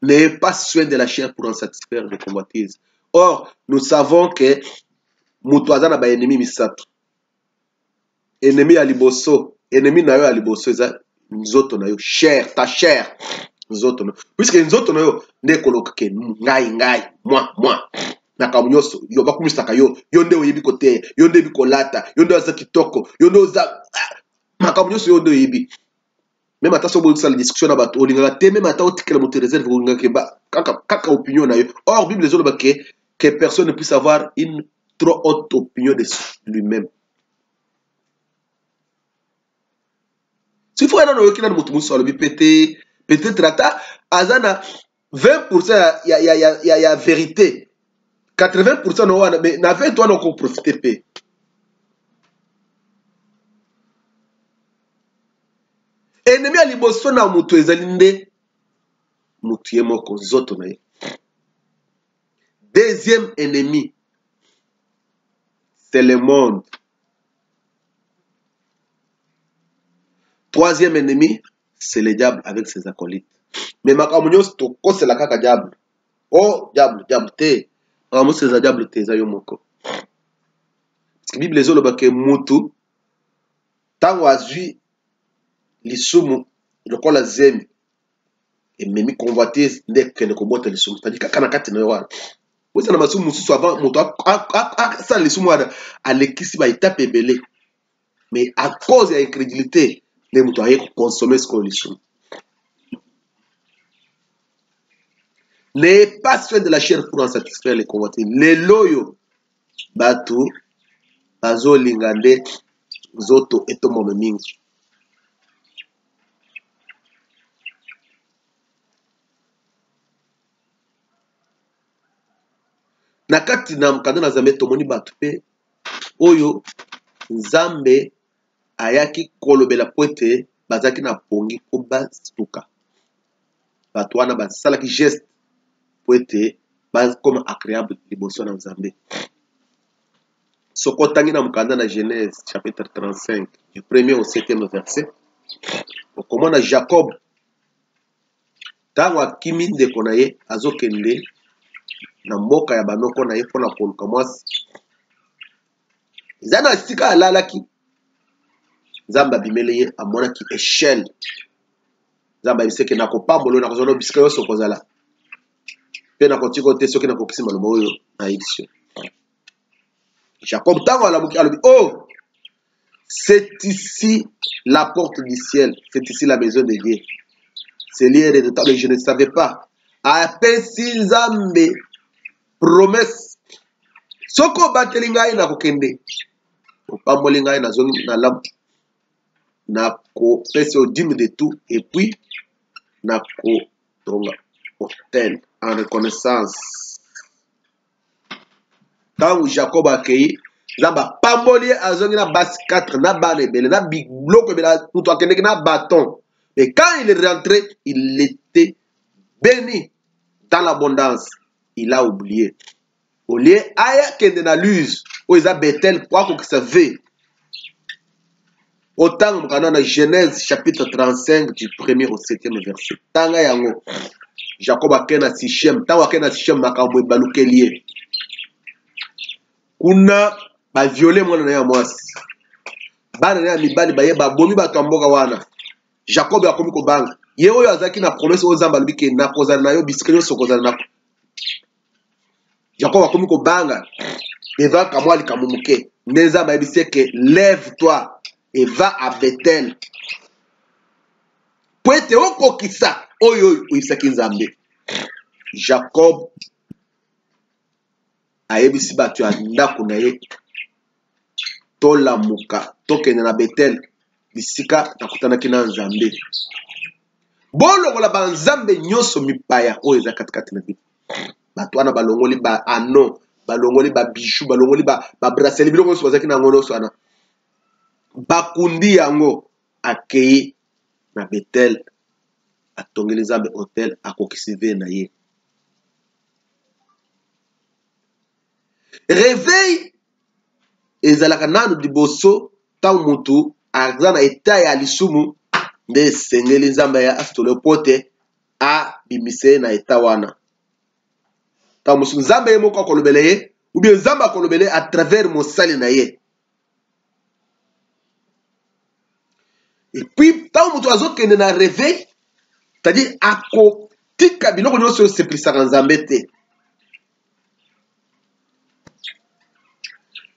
A: N'ayez pas soin de la chair pour en satisfaire les convoitises. Or, nous savons que mutuaza na ba ennemi misato. Ennemi ya liboso, ennemi na yo ya liboso eza nzoto na yo, chair, ta chair, nzoto na. Puisque nzoto na yo nde koloka ke ngai, moi. Na kamunyoso, yo bakumisaka yo nde oyebi kote, yo nde bikolata, yo nde oza kitoko, yo nde oza makamunyoso yo nde oyebi. Même ata sobo sala discussion na bato olingaka te, même ata otikela moto réserve olingaka ke ba kaka opinion na yo. Or Bible ezoloba que personne ne puisse avoir une trop haute opinion de lui-même. Si faut aller dans le moto muso alobi peut-être ata azana 20% ya vérité. 80% no wana mais na 20 toi non ko profiter pe. Ennemi ya liboso na mutu ezali nde mutu ye moko zoto na ye. Deuxième ennemi, c'est le monde. Troisième ennemi, c'est le diable avec ses acolytes. Mais makamunyo stoko c'est la kaka diable. Oh diable te. Makamunyo c'est la diable te za yo moko. Parce que Bible ezoloba ke mutu tango azwi lisumu lokola zemi ememi convoitise nde kende kobota lisumu. C'est-à-dire kaka na kati na yo wana. Vous savez, masumu mususu avant moto ça les sumu à l'équipe ba étape ebele. Mais à cause de l'incrédulité, les moutons aient consommé ce qu'on les sumu. N'ayez pas soin de la chair pour en satisfaire les convoitises. Les loyaux batu bazo lingande zoto etomo mingi. Nakati na mkanda na zambe tomoni batu pe oyo nzambe ayaki kolobela poete bazaki na pongi ko basuka. Batu wana basalaki geste poete base comme agréable liboso na nzambe. Sokotangi na mkanda na Genèse chapitre 35 du 1er au 7e verset. Okomona Jacob tango akimi ndeko na ye azokende na mboka ya banoko na ye mpona koluka mwasi. Eza na sika alalaki nzambe abimeli ye amonaki échelle. Nzambe abiseke na kopambolo na kozala bisika nyonso kozala mpe na kotiko te soki na kokisi maloba oyo na édition. Jacob tango alamuki alobi oh c'est ici la porte du ciel, c'est ici la maison de Dieu. C'est lié de temps, mais je ne savais pas. Apesi nzambe promesse soko bateli ngai na kokende opamboli ngai nazongi na lampe na kopesa odime de tout et puis na kotonga autel en reconnaissance. Tango Jacob akei nzamba pamboli azongi na basi 4 na bana ebele na biloko ebele mutu akendeki na bâton. Et quand il est rentré, il était béni dans l'abondance. Il a oublié. Au lieu aya kende na luz oyo eza Bethel po akokisa ve autant mokanda na Genèse chapitre 35 du 1er au 7e verset. Tanga yango Jacob akei na Sichem, ntango akei na Sichem makambo ebalukeli ye. Kuna baviole mwana na ye ya mwasi, bana na ye ya mibali baye babomi bato ya mboka wana. Jacob akomi kobanga ye oyo azalaki na promese oyo Nzambe alobi ke nakozala na yo bisika nyonso okozala na. Jacob akomi kobanga devant kamwa likambo moke, nde Nzambe ayebisi ye ke lève toi et va à Bethel po ete okokisa oyo oyebisaki Nzambe. Jacob ayebisi bato ya ndako na ye tolamuka tokende na Bethel bisika nakutanaki na Nzambe. Bolongola banzambe nyonso mipaya oyo eza katikati na bino. Bato wana balongoli ba ano, balongoli ba bijou, balongoli ba bracelet, biloko nyonso bazalaki na yango nyonso wana. Bakundi yango akei na Bethel, atongeli Nzambe hotel, akokisi ve na ye. Réveil ezalaka nanu liboso ntango mutu aza na eta ya lisumu, nde esengeli Nzambe ya asitole pote abimise na eta wana. Ntango mosusu Nzambe ye moko akolobele ye, ou bien Nzambe akolobele à travers mosali na ye. Et puis ntango mutu azokende na réveil, c'est-à-dire akotika biloko nyonso oyo esepelisaka Nzambe te.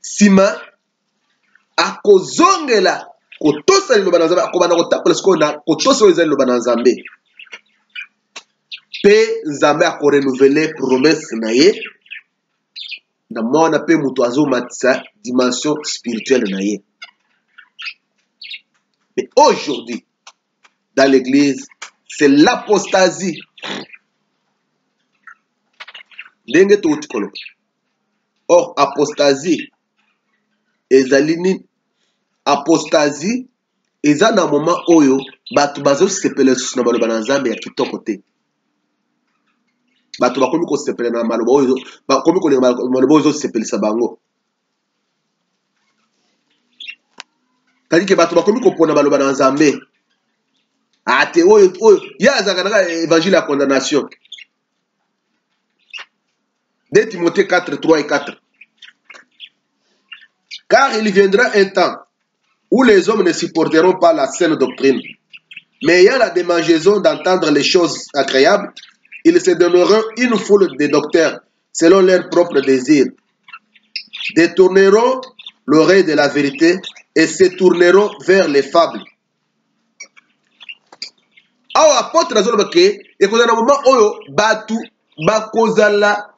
A: Sima akozongela kotosa liloba na Nzambe, akobanda kotambola sikoyo na kotosa oyo eza liloba na Nzambe. Pe Nzambe akorenouveler promesse na ye, na mwana pe mutu azomatisa dimension spirituelle na ye. Mais aujourd'hui, dans l'église, c'est l'apostasie. Ndenge touti kolo. Or, apostasie, ezalini, apostasie, eza na moment oyo, batu bazo sepele susu na maloba na Nzambe ya kitoko te. Batu bakomi ko sepele na maloba oyo, bakomi ko maloba oyo sepelisa bango. Tandis que bato bakomi kopona maloba na Nzambe. Ate oyo ya azaka évangile ya condamnation. 2 Timothée 4, 3 et 4. Car il viendra un temps où les hommes ne supporteront pas la saine doctrine, mais ayant la démangeaison d'entendre les choses agréables, ils se donneront une foule de docteurs selon leurs propres désirs, détourneront l'oreille de la vérité et se tourneront vers les fables. Awa apôtre azoloba ke ekozala na moment oyo batu bakozala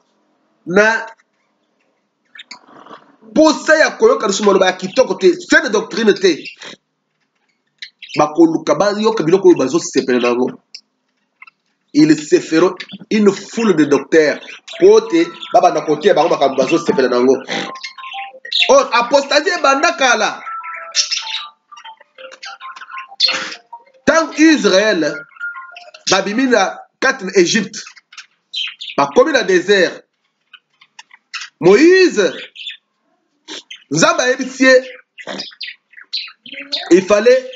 A: na posa ya koyoka lisusu maloba ya kitoko te, saine doctrine te. Bakoluka bayoka biloko oyo bazosepela nango. Ils se feront une foule de docteurs po te babanda kotia bango makambo bazosepela nango. Or apostasie ebanda kala. Tant Israël babimi na kati na Égypte, bakomi na désert, Moïse Nzambe ayebisi ye il fallait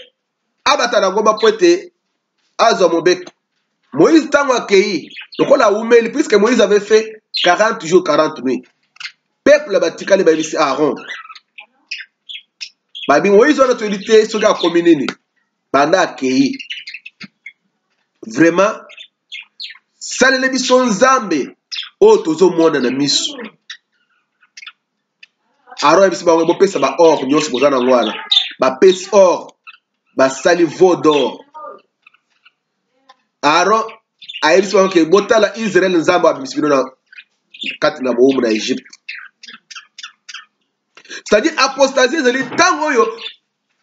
A: abata na ngomba po ete azwa mobeko. Moïse ntango akei lokola umeli, puisque Moïse avait fait 40 jours 40 nuits, peuple batikali bayebisi Aaron, babi Moïse wana toyebi te soki akomi nini. Banda akei vraiment salele biso Nzambe oyo tozomona na miso. Aaron ayebisi bango bopesa ba or nyonso boza nango wana, bapesi or basali veau d'or. Aaron ayebisi bango ke botala Israel Nzambe abimisi bino na kati na bowumu na Égypte. C'est-à-dire apostasie ezali ntango oyo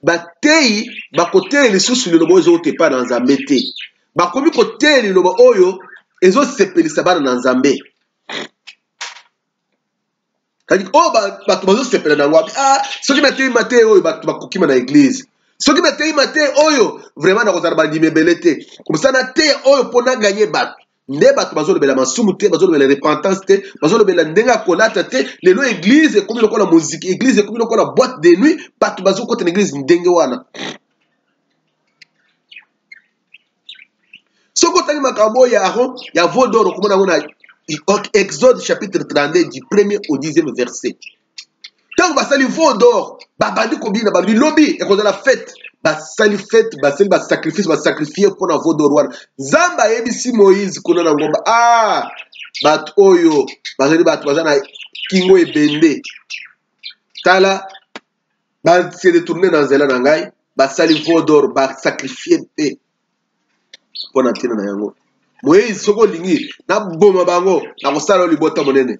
A: bateyi bakoteya lisusu liloba oyo ezotepa na Nzambe te, bakomi koteya liloba oyo ezosepelisa bana na Nzambe. C'est-à-dire oyo bato bazosepela nango, soki nateyi mate oyo bato bakokima na église, soki nateyi mate oyo vraiment nakozala bandima ebele te, komisa nateya oyo mpo naganye bato, nde bato bazolobela masumu te, bazolobela repentance te, bazolobela ndenga kolata te. Lelo église ekomi lokola musique, église ekomi lokola boîte de nuit, bato bazokota na église ndenge wana. Soko tangi makambo ya Aaron, ya vodoro komona ngona Exode chapitre 32 du 1er au 10e verset. Tant basali vodor, babandi kobina ba bilobi ekozala fête, basali fête, basali ba sacrifice, ba sacrifier pour na vodor wana. Nzamba yebisi Moïse kuna na ngomba, ah bat oyo bazali bat bazana kingo ebende. Tala ba se retourner na nzela na ngai, basali vodor, ba sacrifier pe pour na tina na yango. Moïse soko lingi na boma bango na kosala libota monene.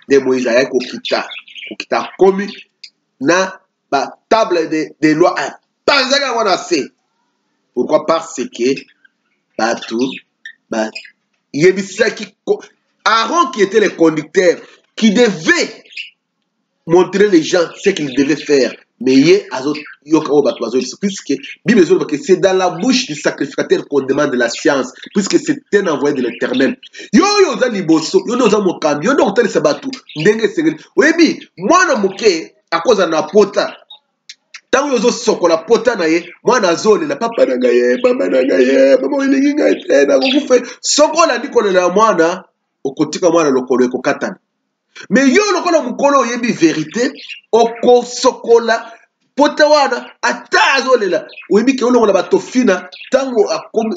A: De Moïse aya kokita komi na ba table de loi a panzaka wana se. Pourquoi? Parce que batou ba yebisaki Aaron qui était le conducteur qui devait montrer les gens ce qu'ils devaient faire. Mais puisque Bible dit que c'est dans la bouche du sacrificateur qu'on demande la science, puisque c'est un envoyé de l'Éternel. Yo za liboso, yo za mokambi, yo ndo tele sabatu, ndenge sengeli. Webi, mwana muke akoza na pota. Tango yozo sokola pota na ye, mwana zole la papa na ngaye, mama na ngaye, mama welingi ngaye, na kufe. Sokola ndiko na mwana, okotika mwana lokolo ekokatana. Mais yo lokola mukolo yebi vérité oko sokola pota wana atazolela webi ke olongola batofina tango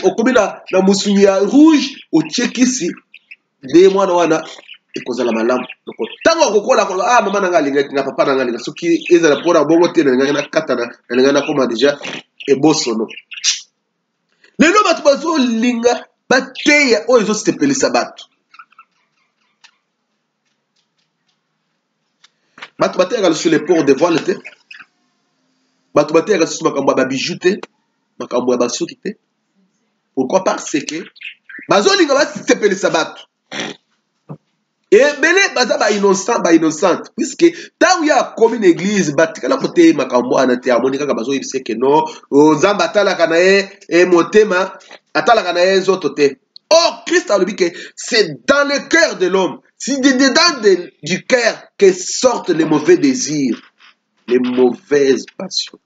A: okomi na musuni ya rouge ochekisi de mwana wana ekozala malamu loko tango okokola ko ah mama nanga linga na papa nanga linga soki ezala pora bongo te na na katana na na koma déjà ebosono lelo batu bazo linga bateya oyo zo sepelisa batu. Bato bateka sur les ports de voile te. Bato bateka sur makambo ba bijoux te, makambo ba soki te. Pourquoi? Parce que bazolinga ba sepelisa bato. Et belé baza ba innocent puisque tant ya comme une église batikala côté makambo ana te amoni kaka bazo yebise que non, nzamba atala kana e motema atala kana e nzoto te. Or, Christ a dit que c'est dans le cœur de l'homme, c'est dedans du cœur que sortent les mauvais désirs, les mauvaises passions.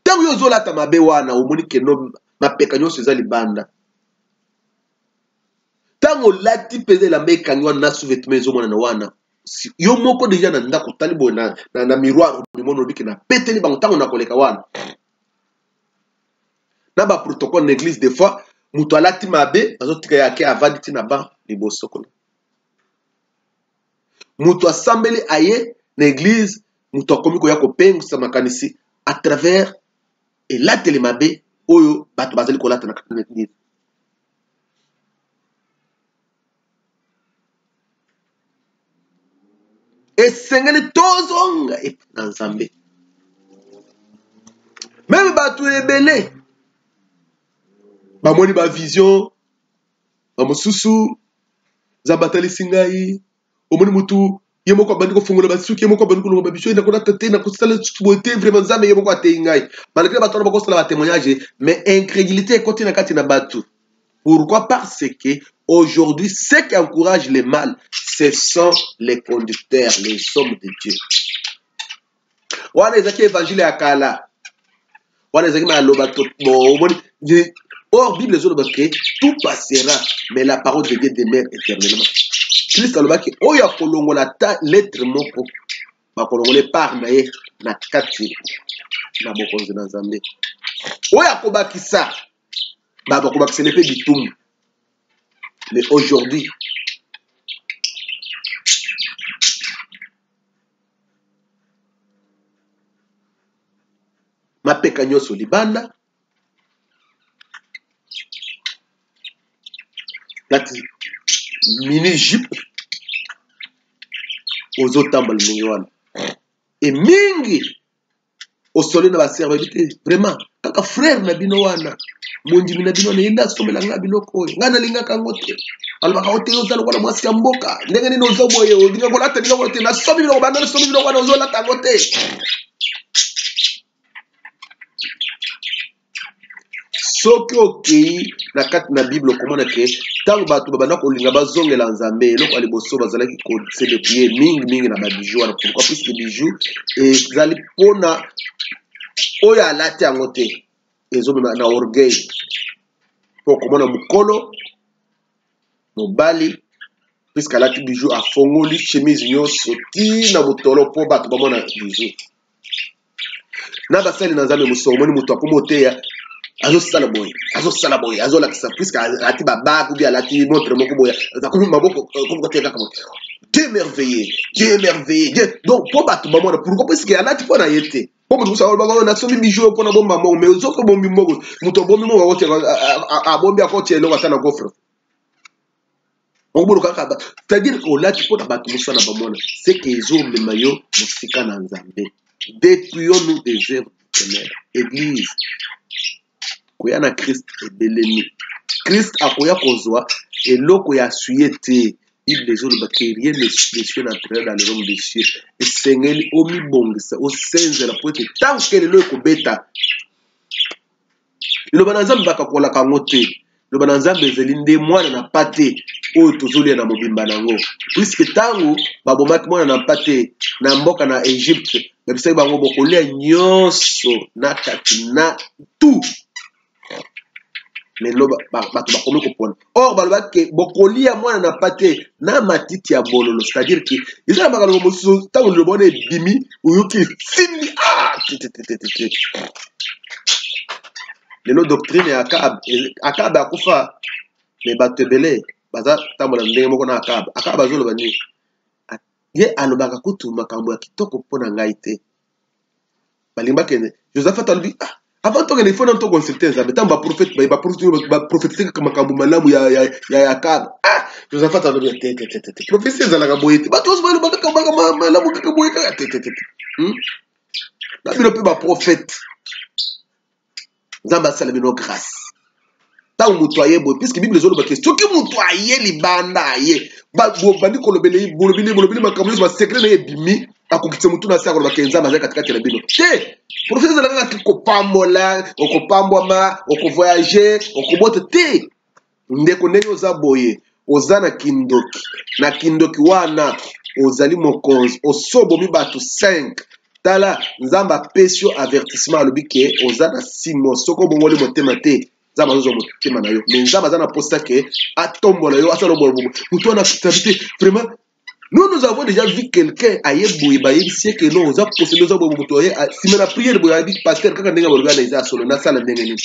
A: Tant que vous avez mabe wana, vous moni que non, ma pécanyo se zali banda. Tant que lati pese la me kanyo na sous-vêtements zo mona wana. Yo moko déjà na ndako talibo na miroir ni mono dit que na peteli bango tango na koleka wana. Na ba protocole l'église des fois mutu alati mabe azotika yake avandi tina ba liboso kono. Mutu asambeli aye na église mutu akomi ko ya kopengisa makanisi à travers elateli mabe oyo bato bazali kolata na église. Esengeli tozonga na Nzambe. Même bato ebele bamoni ba vision bamosusu zabatali singai omoni mutu yemoko abandi kofungola basuki yemoko abandi kolonga babiso na kona tete na kosala souhaiter vraiment nzambe yemoko atei ngai malgré bato na bakosala ba témoignage mais incrédulité côté na kati na bato. Pourquoi? Parce que aujourd'hui ceux qui encouragent le mal ce sont les conducteurs, les hommes de Dieu. Wana ezaki évangile ya kala wana ezaki maloba to omoni. Or, Bible dit que tout passera, mais la parole de Dieu demeure éternellement. Christ a dit que oya kolongola ta lettre moko ba kolongole par na ye na kati na bokonzi na Nzambe. Oya kobakisa ba kobakisa le fait du tout. Mais aujourd'hui ma peka nyoso libanda lati mini jupe ozotambala ndenge wana e mingi osoli na baservabite vraiment kaka frère na bino wana mondimi na bino nayenda somela nga biloko oyo nga nalingaka yango te alobaka ote oza lokola mwasi ya mboka ndenge nini ozoboye olinga kolata biloko te nasomi biloko banda nasomi biloko wana ozolata yango te. soki okei na kati na bible okomona ke ntango bato babanda kolinga bazongela nzambe eloko ya liboso bazalaki kose deplie mingi na babiju wana pourquoi puisque biju ezali mpona oyo alati yango te ezomema na orgueil mpo okomona mokolo mobali puisque alati biju afongoli chemise nyonso tina motolo mpo bato bamona biju na basali na nzambe moso omoni moto akoma oteya azosala boye azolakisa puisque alati babague ubi alati montre moko boye akomi maboko kote kaka boye Dieu merveilleux donc mpo bato bamona pourquoi puisque alati mpo na ye te mpo moto moso akolobaka nasombi biju mpo na bomba moko mais ozoki bombi moko moto bombi moko abombi akotia eloko ata na gofre okobolo kaka c'est-à-dire olati mpo na bato mosala bamona c'est que ezomema yo mosika na nzambe dépouillons-nous des œuvres du ténèbres église koya na Christ ebelemi Christ akoya kozwa eloko ya suye te Bible ezoloba ke rien ne suye naturel dans le royaume des cieux esengeli omibongisa osenzela po ete tant que lelo ekobeta liloba na nzambe bakakolaka yango te liloba na nzambe ezali nde mwana na mpa te oyo tozolia na mobimba nango puisque ntango babomaki mwana na mpa te na mboka na Egypte babisaki bango bokolia nyonso na kati na tout lelo bato bakomi kopona or balobaki bokolia mwana na mpa te na matiti ya bololo c'est-à-dire ke eza na makambo mosusu ntango liloba wana ebimi oyoki efimbi lelo doctrine ya Akab akufa me bato ebele baza tambola ndenge moko na Akab azoloba nini ye alobaka kutu makambo ya kitoko mpo na ngai te balingi bakende Josaphat alobi avant tokende ifo nano toconsulte nzambe ntango baprofetise kaka makambo malamu ya Akab Josaphat alobi te profesi ezalaka boye te bato oso baloba kaka malamu kaka boye kaka te na bino mpe baprofete nzambe asala bino grâce ntango moto aye boye puisque bible ezoloba ke soki moto aye libanda aye bandi kolobeli makambo nyonso basekre na ye ebimi akokitisa motu na se akoloba ke nzambe azali katikati na bino te profesi ezalaka kaka kopambola okopambwama okovoyage okobota te ndeko ndenge oza boye oza na kindoki wana ozali mokonzi osobomi bato 5 tala nzambe apesi yo avertissement alobi ke oza na simo soki obongoli motema te nzambe azozwa motema na yo mais nzambe aza na posa ke atombola yo asala obola moto wana te vraiment nous avons déjà vu quelqu'un aye boye bayebisi ke non oza possédé oza boye moto aye sima na prière boye abi pasteur kaka ndenge balobi ana eza solo nasala ndenge nini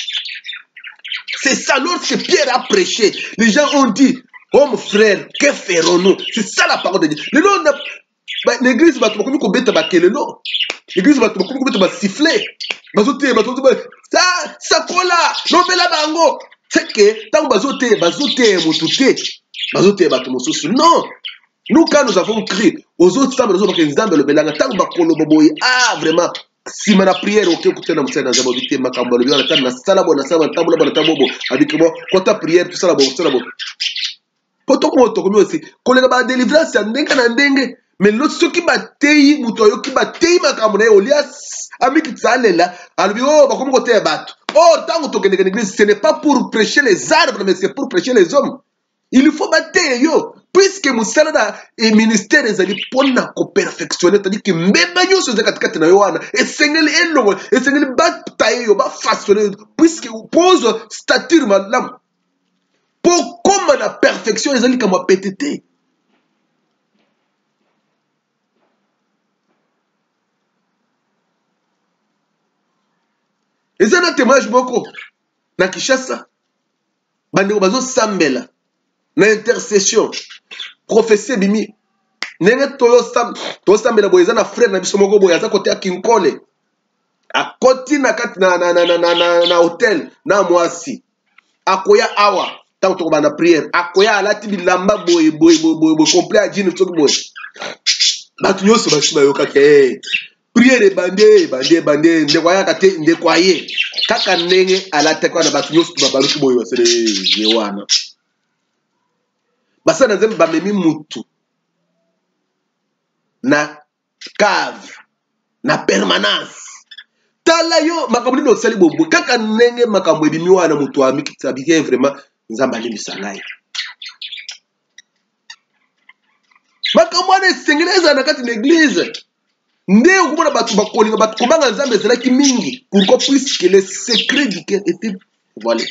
A: c'est ça lorsque Pierre a prêché les gens ont dit oh mon frère que ferons-nous c'est ça la parole de Dieu l'église bato bakomi kobeta bakelelo l'église bato bakomi kobeta basifflet bazoteya bato sakola lobela bango c'est que ntango bazoteya motu te bazoteya bato mosusu non nous quand nous avons crié aux autres nzambe nazobaka nzambe alobelanga ntango bakoloba boye vraiment nsima na prière oke okutana mosala na nzambe obi te makambo alobi wana tana nasala bo nasala natambola bo natambo bo abiki bo kota prière tosala bo po tokomi osi kolenga badelivrance ya ndenge na ndenge mais lo soki bateyi moto ayoki bateyi makambo na ye olia amikitisa alela alobi bakomi koteya bato ntango tokendeka na église ce n'est pas pour prêcher les arbres mais c'est pour prêcher les hommes il faut bateya yo puisque mosala na ministère ezali mpona koperfectionne c'est-à-dire ke mbemba nyonso eza katikati na yo wana esengeli elongo esengeli bataye yo bafaçonne puisque pose stature malamu mpo koma na perfection ezali likambo ya pete te eza na témoignage moko na Kinshasa bandeko bazosambela na intercession prophétie bimi ndenge tosambela boye eza na frère na biso moko boye aza kote ya Kinkole akoti na kati na hotel na mwasi akoya awa ntango tokobana prière akoya alati bilamba boye complet ya jine soki boye bato nyonso basi bayoka ke prière ebande ndeko ayaka te ndeko aye kaka ndenge alataki wana bato nyonso babaluki boye basele ye wana basala na nzambe bamemi mutu na cave na permanence tala yo makambo nini osali bobo kaka ndenge makambo ebimi wana moto amikisabike vraiment nzambe alimbisa ngai makambo wana esengeli ezala na kati na église nde okomona bato bakolinga bato kobanga nzambe ezalaki mingi pourquoi puisque le secret du cœur était voilé.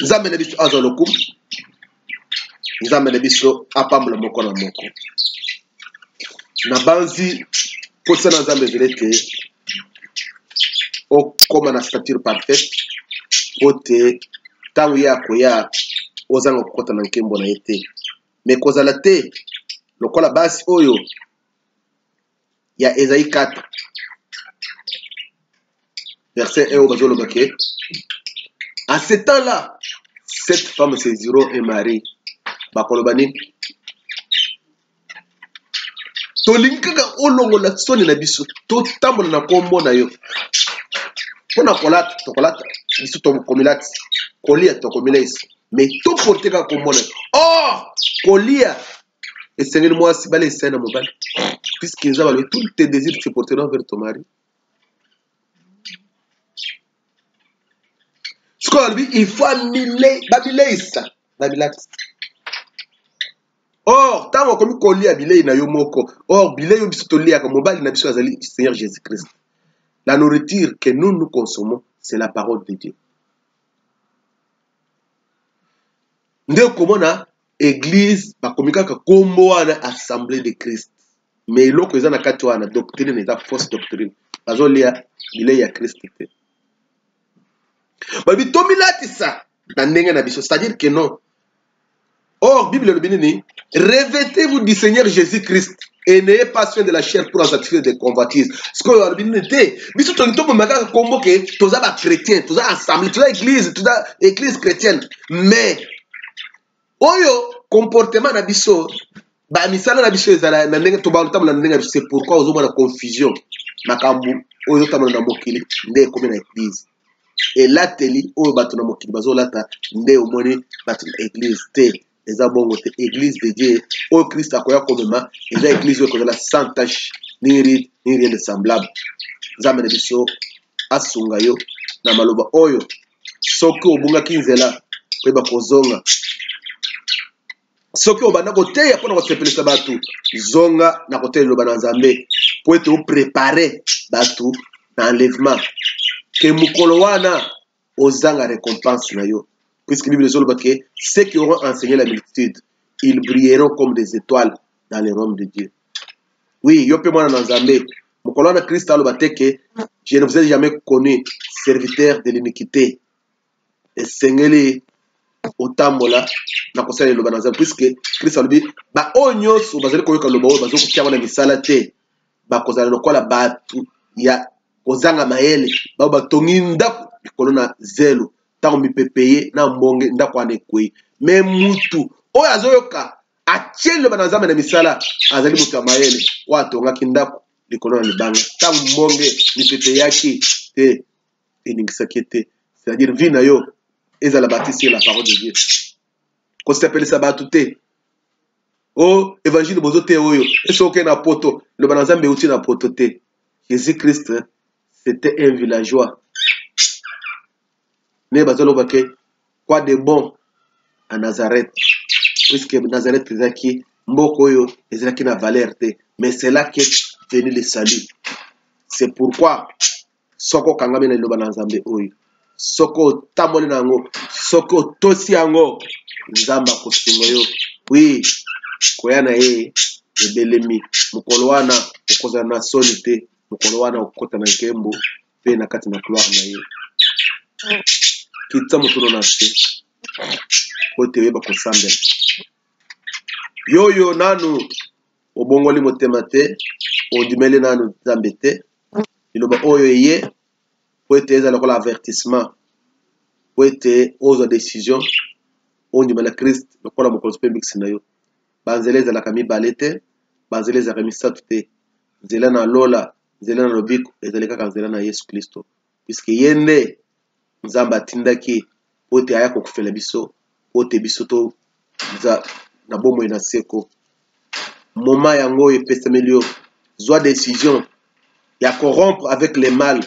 A: Nzambe na biso azwa lokumu nzambe na biso apambola moko na moko na banzi posa na nzambe ezali te okoma na stature parfaite po te ntango ye akoya ozanga kokota na nkembo na ye te me kozala te lokola basi oyo ya Esaïe 4 verset 1 oyo bazoloba ke à ce temps-là cette femme saisiront un mari bakoloba nini tolingi kaka olongola soni na biso totambola na kombo na yo mpona kolata tokolata biso tokomilati kolia tokomilesi mais toporte kaka kombo na yo or kolia esengeli mwasi bala esai na mobali puisque eza balobi tout tes désirs tu porteront vers ton mari sikoyo alobi il faut babileisa na bilati or ntango akomi kolia bilei na yo moko or bilei oyo biso toliaka mobali na biso azali Seigneur Jésus-Christ. La nourriture que nous consommons c'est la parole de Dieu. Nde komona église bakomi kaka kombo wana assemblée de Christ mais eloko eza na kati wana doctrine eza fausse doctrine bazolia bilei ya Christ te babi tomilatisa na ndenge na biso c'est-à-dire que non. Or, Bible le béni, revêtez-vous du Seigneur Jésus-Christ et n'ayez pas soin de la chair pour en satisfaire des convoitises. Ce que le béni était, biso tonito pour maka convoquer, tous aba chrétiens, tous aba assemblée, tous aba église chrétienne. Mais oyo comportement na biso, ba misala na biso ezala na ndenge to ba tamo na ndenge c'est pourquoi ozoma na confusion makambu oyo tamo na mokili nde comme na église. Et là teli oyo bato na mokili bazolata nde omoni bato na église te. Eza bongo te église de Dieu oyo Christ akoya komema eza église oyo kozala sans tache ni rien de semblable. Nzambe na biso asunga yo na maloba oyo soki obungaki nzela oyeba kozonga soki obanda koteya mpona kosepelisa bato zonga na koteya liloba na Nzambe po ete oprépare bato na enlèvement ke mokolo wana ozanga récompense na yo. Puisque la Bible dit que ceux qui auront enseigné la multitude, ils brilleront comme des étoiles dans les royaumes de Dieu. Oui, yo pe mwana na Nzambe. Mokolo na Christ aloba te que je ne vous ai jamais connu serviteur de l'iniquité. Esengeli otambola na kosala liloba na Nzambe puisque Christ alobi ba oyo nyonso bazali koyoka liloba oyo bazokotia wana misala te bakozala lokola bato ya kozanga mayele bao batongi ndako likolo na zelo tango mipepeye na mbonge ndako wana ekwei me mutu oyo azoyoka atie liloba na Nzambe na misala azali moto ya mayele oyo atongaki ndako likolo na libanga tango mbonge mipepeyaki te eningisaki te c'est-à-dire vie na yo ezala bâtie la parole de Dieu kosepelisa bato te o évangile bozo te oyo eso oke na poto liloba na Nzambe euti na poto te. Jésus-Christ c'était un villageois. Ne bazaloba ke quoi de bon à Nazareth puisque Nazareth ezaki mboko oyo ezaki na valeur te mais c'est là qu'est venu le salut. C'est pourquoi soko kangami na liloba na Nzambe oyo soko tamboli nango soko tosi yango Nzamba kosunga yo oui koya na ye ebelemi mokolo wana okozala na soni te mokolo wana okota na nkembo pe na kati na gloire na ye kitsa motono na se kote oyeba kosambela yoyo nanu obongoli motema te ondimeli nanu Nzambe te liloba oyo eye po ete ezala lokola avertissement po ete ozwa décision ondimela Christ lokola mokonzi mpe mbikisi na yo banzela ezalaka mibale te banzela ezalaka misato te nzela na lola nzela na lobiko ezali kaka nzela na Yesu Kristo puisque ye nde Nzambe atindaki po ete aya kokufela biso po ete biso to na bomoi na seko moment yango epesameli yo zwa décision ya corrompre avec le mal,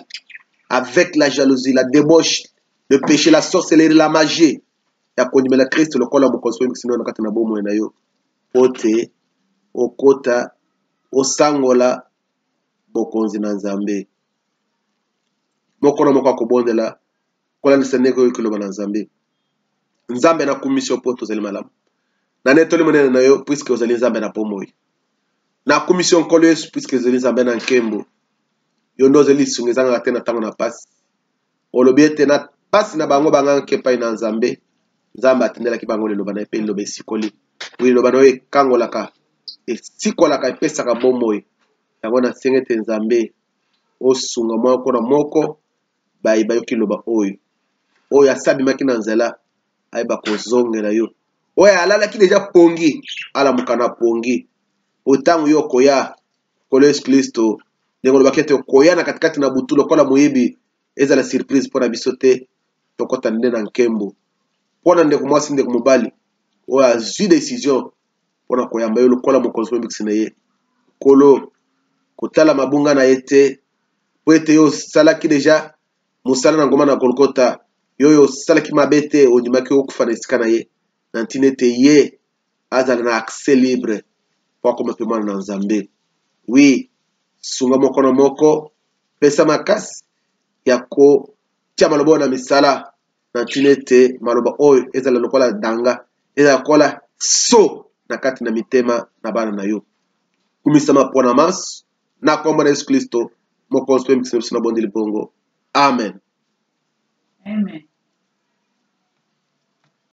A: avec la jalousie, la débauche, le péché, la sorcellerie, la magie ya kondimela Kristo lokola mokonzi wemikisino na kati na bomoi na yo po te okota osangola bokonzi na Nzambe. Moko na moko akobondela kolandisa ndenge oyo kiloba na Nzambe. Nzambe na kumisio po tozali malamu na netoli monene na yo puisque ozali Nzambe na bomoi na kumisio nkolo Yesu puisque ozali Nzambe na nkembo yo ndo ozali lisunga ezangaka te na ntango na pasi olobi ete na pasi na bango banganga ke epai na Nzambe. Nzambe atendelaki bango liloba na ye mpe liloba esikoli liloba na yo ekangolaka esikolaka epesaka bomoi yango nasengi ete Nzambe osunga moko na moko bayoki liloba oyo asabimaki na nzela ayeba kozongela yo oyo alalaki deja pongi alamuka na pongi otango yo koya kolo Yesu Kristo ndenge olobaki ete koya na katikati na butu lokola moyibi ezala surprise mpo na biso te tokota nde na nkembo mpo na ndeko mwasi ndeko mobali oyo azwi décision mpo na koyamba yo lokola mokonzi moyebikisi na ye kolo kotala mabunga na ye te po ete yo osalaki deja mosala na ngoma na Golgota yo oyo osalaki mabe te ondimaki okufa na esika na ye na ntina ete ye azala na accès libre mpo akoma mpe mwana na Nzambe. Wi sunga moko na moko pesa makasi ya kotia maloba oyo na misala na ntina ete maloba oyo ezala lokola danga ezala lokola so na kati na mitema na bana na yo. Kumisama mpo na maso na kombo na Yesu Kristo mokonzi mpe mikisi na biso na bondeli bongo. Amen.
B: Amen.